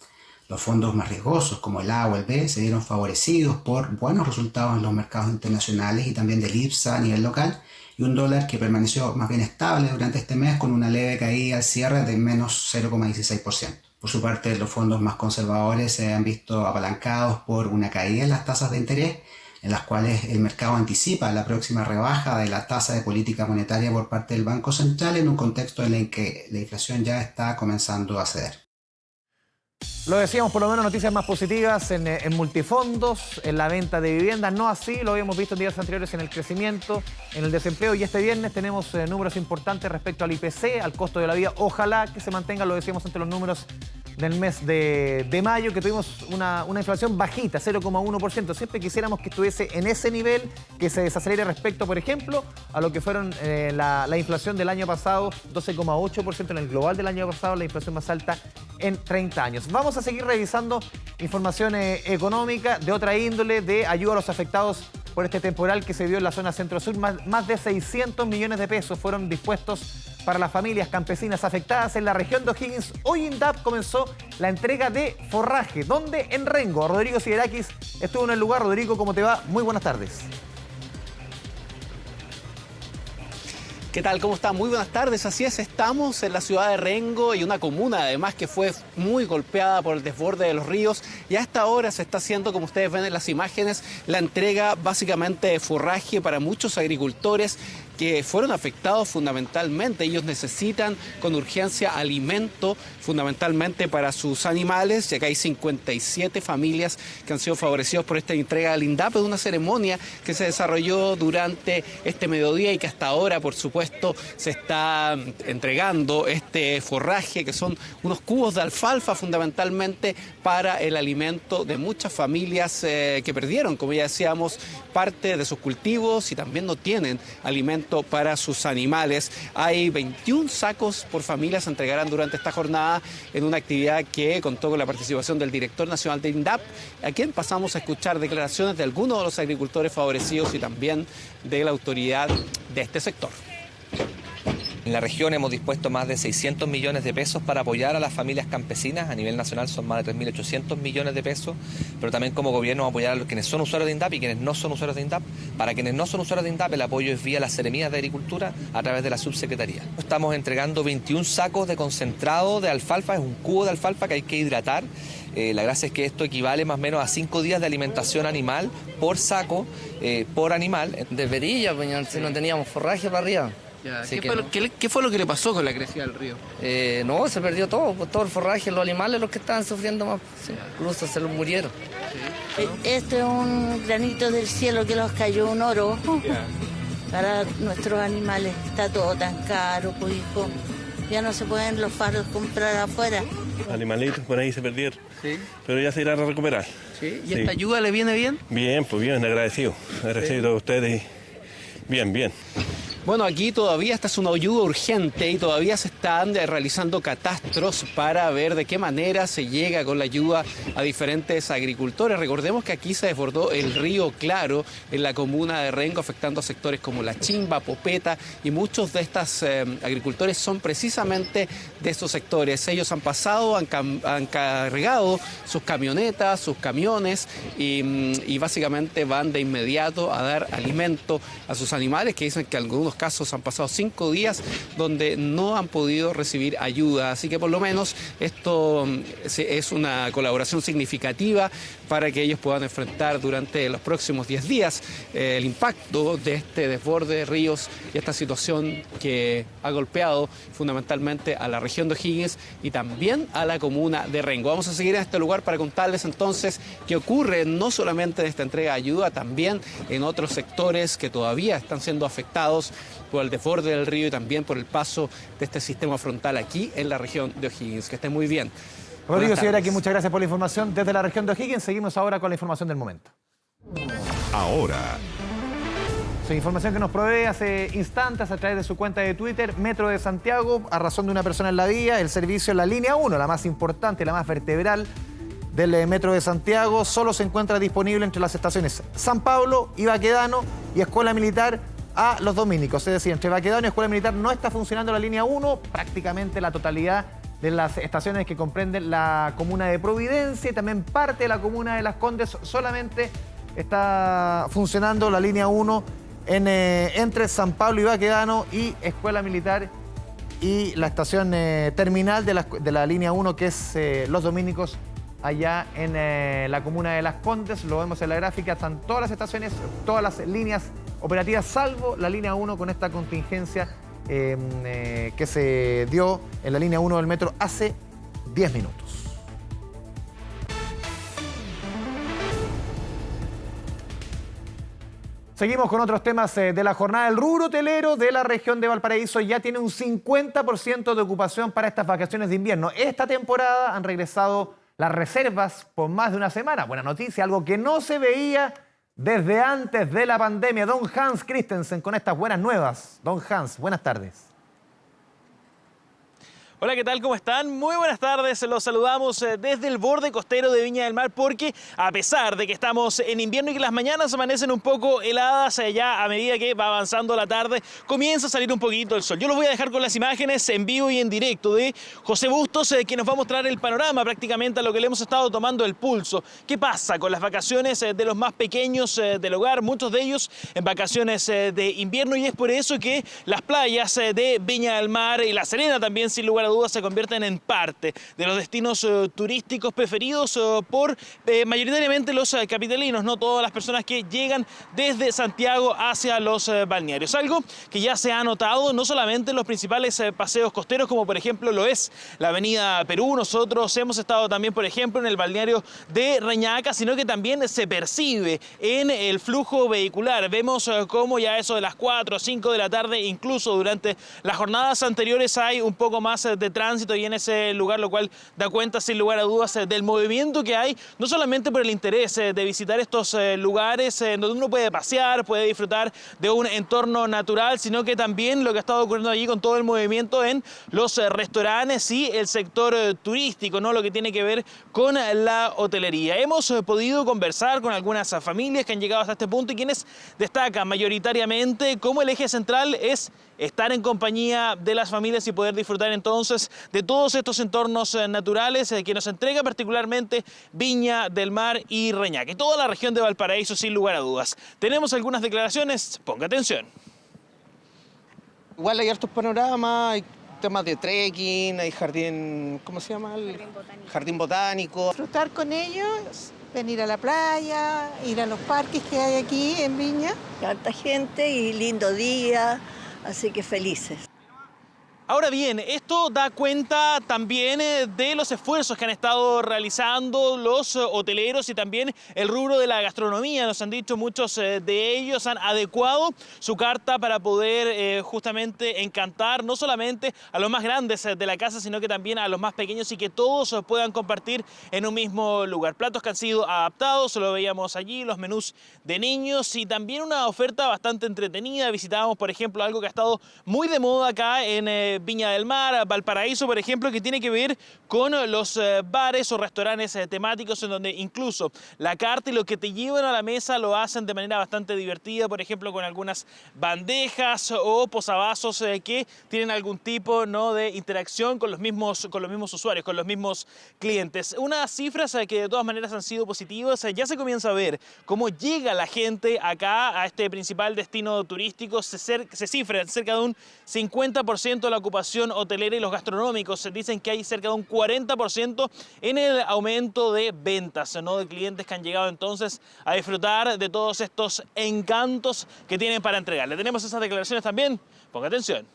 Los fondos más riesgosos, como el A o el B, se vieron favorecidos por buenos resultados en los mercados internacionales y también del IPSA a nivel local, y un dólar que permaneció más bien estable durante este mes con una leve caída al cierre de menos 0,16%. Por su parte, los fondos más conservadores se han visto apalancados por una caída en las tasas de interés, en las cuales el mercado anticipa la próxima rebaja de la tasa de política monetaria por parte del Banco Central en un contexto en el que la inflación ya está comenzando a ceder. Lo decíamos, por lo menos noticias más positivas en multifondos, en la venta de viviendas, no así, lo habíamos visto en días anteriores en el crecimiento, en el desempleo, y este viernes tenemos números importantes respecto al IPC, al costo de la vida. Ojalá que se mantengan, lo decíamos, entre los números del mes de mayo, que tuvimos una inflación bajita, 0,1%. Siempre quisiéramos que estuviese en ese nivel, que se desacelere respecto, por ejemplo, a lo que fueron la inflación del año pasado, 12,8% en el global del año pasado, la inflación más alta en 30 años. Vamos a seguir revisando información económica de otra índole, de ayuda a los afectados por este temporal que se dio en la zona centro-sur. Más de 600 millones de pesos fueron dispuestos para las familias campesinas afectadas en la región de O'Higgins. Hoy INDAP comenzó la entrega de forraje, donde en Rengo, Rodrigo Siderakis estuvo en el lugar. Rodrigo, ¿cómo te va? Muy buenas tardes. ¿Qué tal? ¿Cómo está? Muy buenas tardes. Así es, estamos en la ciudad de Rengo y una comuna además que fue muy golpeada por el desborde de los ríos, y a esta hora se está haciendo, como ustedes ven en las imágenes, la entrega básicamente de forraje para muchos agricultores que fueron afectados fundamentalmente. Ellos necesitan con urgencia alimento fundamentalmente para sus animales, ya que hay 57 familias que han sido favorecidos por esta entrega del INDAP, de una ceremonia que se desarrolló durante este mediodía y que hasta ahora, por supuesto, se está entregando este forraje, que son unos cubos de alfalfa fundamentalmente para el alimento de muchas familias que perdieron, como ya decíamos, parte de sus cultivos y también no tienen alimento para sus animales. Hay 21 sacos por familia, se entregarán durante esta jornada en una actividad que contó con la participación del director nacional de INDAP, a quien pasamos a escuchar declaraciones de algunos de los agricultores favorecidos y también de la autoridad de este sector. En la región hemos dispuesto más de 600 millones de pesos para apoyar a las familias campesinas. A nivel nacional son más de 3.800 millones de pesos, pero también como gobierno vamos a apoyar a los quienes son usuarios de INDAP y quienes no son usuarios de INDAP. Para quienes no son usuarios de INDAP, el apoyo es vía las seremías de Agricultura a través de la subsecretaría. Estamos entregando 21 sacos de concentrado de alfalfa, es un cubo de alfalfa que hay que hidratar. La gracia es que esto equivale más o menos a 5 días de alimentación animal por saco, por animal. De perilla, pues, si no teníamos forraje para arriba. ¿Qué fue lo que le pasó con la crecida del río? No, se perdió todo, pues, todo el forraje, los animales los que estaban sufriendo más, sí, incluso se los murieron. Este es un granito del cielo que nos cayó, un oro para nuestros animales. Está todo tan caro, pues hijo, ya no se pueden los faros comprar afuera. Animalitos por ahí se perdieron, sí, pero ya se irán a recuperar. ¿Sí? ¿Y esta ayuda le viene bien? Bien, pues bien, agradecido a ustedes. Bien. Bueno, aquí todavía esta es una ayuda urgente y todavía se están realizando catastros para ver de qué manera se llega con la ayuda a diferentes agricultores. Recordemos que aquí se desbordó el río Claro en la comuna de Rengo, afectando a sectores como La Chimba, Popeta, y muchos de estos agricultores son precisamente de estos sectores. Ellos han pasado, han cargado sus camionetas, sus camiones y básicamente van de inmediato a dar alimento a sus animales, que dicen que algunos casos han pasado 5 días donde no han podido recibir ayuda. Así que por lo menos esto es una colaboración significativa para que ellos puedan enfrentar durante los próximos 10 días el impacto de este desborde de ríos y esta situación que ha golpeado fundamentalmente a la región de O'Higgins y también a la comuna de Rengo. Vamos a seguir en este lugar para contarles entonces qué ocurre no solamente en esta entrega de ayuda, también en otros sectores que todavía están siendo afectados por el desborde del río y también por el paso de este sistema frontal aquí en la región de O'Higgins. Que estén muy bien. Rodrigo Siderakis, muchas gracias por la información desde la región de O'Higgins. Seguimos ahora con la información del momento. Ahora. Información que nos provee hace instantes a través de su cuenta de Twitter, Metro de Santiago, a razón de una persona en la vía, el servicio en la línea 1, la más importante, la más vertebral del Metro de Santiago, solo se encuentra disponible entre las estaciones San Pablo y Baquedano y Escuela Militar a Los Dominicos. Es decir, entre Baquedano y Escuela Militar no está funcionando la línea 1, prácticamente la totalidad de las estaciones que comprenden la comuna de Providencia y también parte de la comuna de Las Condes. Solamente está funcionando la línea 1 entre San Pablo y Baquedano y Escuela Militar y la estación terminal de la línea 1, que es Los Dominicos, allá en la comuna de Las Condes. Lo vemos en la gráfica, están todas las estaciones, todas las líneas operativas, salvo la línea 1 con esta contingencia que se dio en la línea 1 del metro hace 10 minutos. Seguimos con otros temas de la jornada. El rubro hotelero de la región de Valparaíso ya tiene un 50% de ocupación para estas vacaciones de invierno. Esta temporada han regresado las reservas por más de una semana. Buena noticia, algo que no se veía desde antes de la pandemia. Don Hans Christensen con estas buenas nuevas. Don Hans, buenas tardes. Hola, ¿qué tal? ¿Cómo están? Muy buenas tardes. Los saludamos desde el borde costero de Viña del Mar porque a pesar de que estamos en invierno y que las mañanas amanecen un poco heladas, ya a medida que va avanzando la tarde comienza a salir un poquito el sol. Yo los voy a dejar con las imágenes en vivo y en directo de José Bustos, que nos va a mostrar el panorama prácticamente a lo que le hemos estado tomando el pulso. ¿Qué pasa con las vacaciones de los más pequeños del hogar? Muchos de ellos en vacaciones de invierno, y es por eso que las playas de Viña del Mar y La Serena también, sin lugar a dudas, se convierten en parte de los destinos turísticos preferidos por mayoritariamente los capitalinos, no todas las personas que llegan desde Santiago hacia los balnearios. Algo que ya se ha notado no solamente en los principales paseos costeros, como por ejemplo lo es la Avenida Perú. Nosotros hemos estado también, por ejemplo, en el balneario de Reñaca, sino que también se percibe en el flujo vehicular. Vemos cómo ya eso de las 4 o 5 de la tarde, incluso durante las jornadas anteriores, hay un poco más de tránsito y en ese lugar, lo cual da cuenta sin lugar a dudas del movimiento que hay, no solamente por el interés de visitar estos lugares donde uno puede pasear, puede disfrutar de un entorno natural, sino que también lo que ha estado ocurriendo allí con todo el movimiento en los restaurantes y el sector turístico, ¿no? Lo que tiene que ver con la hotelería. Hemos podido conversar con algunas familias que han llegado hasta este punto y quienes destacan mayoritariamente cómo el eje central es estar en compañía de las familias y poder disfrutar entonces de todos estos entornos naturales que nos entrega particularmente Viña del Mar y Reñaca y toda la región de Valparaíso, sin lugar a dudas. Tenemos algunas declaraciones, ponga atención. Igual hay hartos panoramas, hay temas de trekking, hay jardín, ¿cómo se llama? Jardín botánico. Disfrutar con ellos, venir a la playa, ir a los parques que hay aquí en Viña. Harta gente y lindo día, así que felices. Ahora bien, esto da cuenta también de los esfuerzos que han estado realizando los hoteleros y también el rubro de la gastronomía. Nos han dicho muchos de ellos han adecuado su carta para poder justamente encantar no solamente a los más grandes de la casa, sino que también a los más pequeños y que todos puedan compartir en un mismo lugar. Platos que han sido adaptados, lo veíamos allí, los menús de niños y también una oferta bastante entretenida. Visitábamos, por ejemplo, algo que ha estado muy de moda acá en Viña del Mar, Valparaíso, por ejemplo, que tiene que ver con los bares o restaurantes temáticos en donde incluso la carta y lo que te llevan a la mesa lo hacen de manera bastante divertida, por ejemplo, con algunas bandejas o posavasos que tienen algún tipo, ¿no?, de interacción con los mismos usuarios, con los mismos clientes. Unas cifras que de todas maneras han sido positivas. Ya se comienza a ver cómo llega la gente acá a este principal destino turístico. Se cifra en cerca de un 50% de la ocupación hotelera y los gastronómicos dicen que hay cerca de un 40% en el aumento de ventas, ¿no?, de clientes que han llegado entonces a disfrutar de todos estos encantos que tienen para entregarle. Tenemos esas declaraciones también, ponga atención.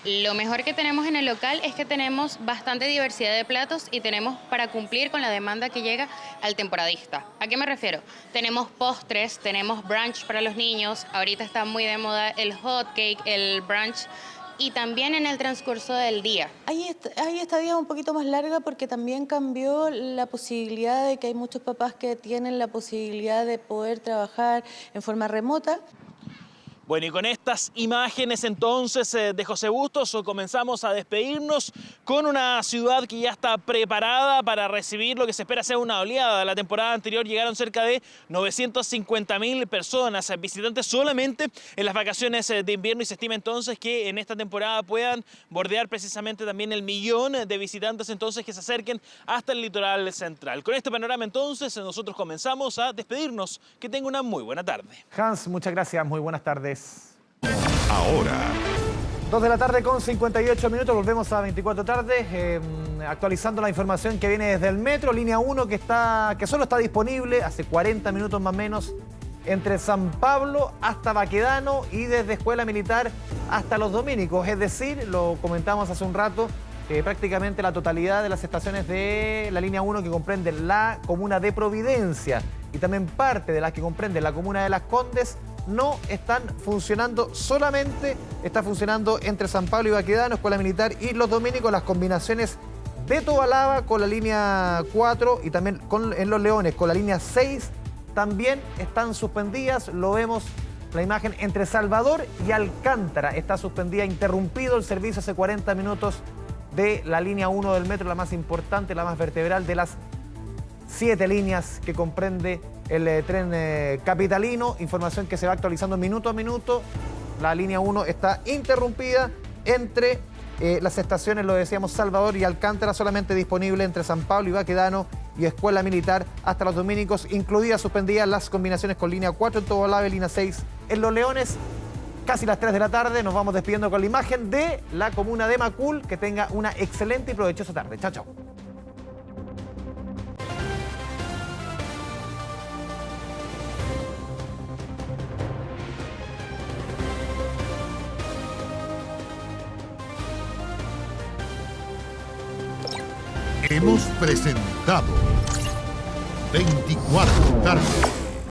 Lo mejor que tenemos en el local es que tenemos bastante diversidad de platos y tenemos para cumplir con la demanda que llega al temporadista. ¿A qué me refiero? Tenemos postres, tenemos brunch para los niños, ahorita está muy de moda el hot cake, el brunch, y también en el transcurso del día. Hay estadías un poquito más largas porque también cambió la posibilidad de que hay muchos papás que tienen la posibilidad de poder trabajar en forma remota. Bueno, y con estas imágenes entonces de José Bustos comenzamos a despedirnos con una ciudad que ya está preparada para recibir lo que se espera sea una oleada. La temporada anterior llegaron cerca de 950.000 personas, visitantes solamente en las vacaciones de invierno, y se estima entonces que en esta temporada puedan bordear precisamente también el 1.000.000 de visitantes entonces que se acerquen hasta el litoral central. Con este panorama entonces nosotros comenzamos a despedirnos. Que tenga una muy buena tarde. Hans, muchas gracias, muy buenas tardes. Ahora, 2 de la tarde con 58 minutos, volvemos a 24 tardes, actualizando la información que viene desde el metro, línea 1 que solo está disponible hace 40 minutos más o menos entre San Pablo hasta Baquedano y desde Escuela Militar hasta Los Dominicos, es decir, lo comentamos hace un rato, prácticamente la totalidad de las estaciones de la línea 1 que comprende la comuna de Providencia y también parte de las que comprende la comuna de Las Condes no están funcionando, solamente está funcionando entre San Pablo y Baquedano, Escuela Militar y Los Dominicos, las combinaciones de Tobalaba con la línea 4 y también en Los Leones con la línea 6 también están suspendidas, lo vemos la imagen entre Salvador y Alcántara. Está suspendida, interrumpido el servicio hace 40 minutos de la línea 1 del metro, la más importante, la más vertebral de las 7 líneas que comprende el tren capitalino. Información que se va actualizando minuto a minuto. La línea 1 está interrumpida entre las estaciones, lo decíamos, Salvador y Alcántara, solamente disponible entre San Pablo y Baquedano y Escuela Militar hasta los dominicos, incluidas suspendidas las combinaciones con línea 4 en Tobolaba y línea 6 en Los Leones. Casi las 3 de la tarde, nos vamos despidiendo con la imagen de la comuna de Macul. Que tenga una excelente y provechosa tarde. Chao, chao. Hemos presentado 24 tardes.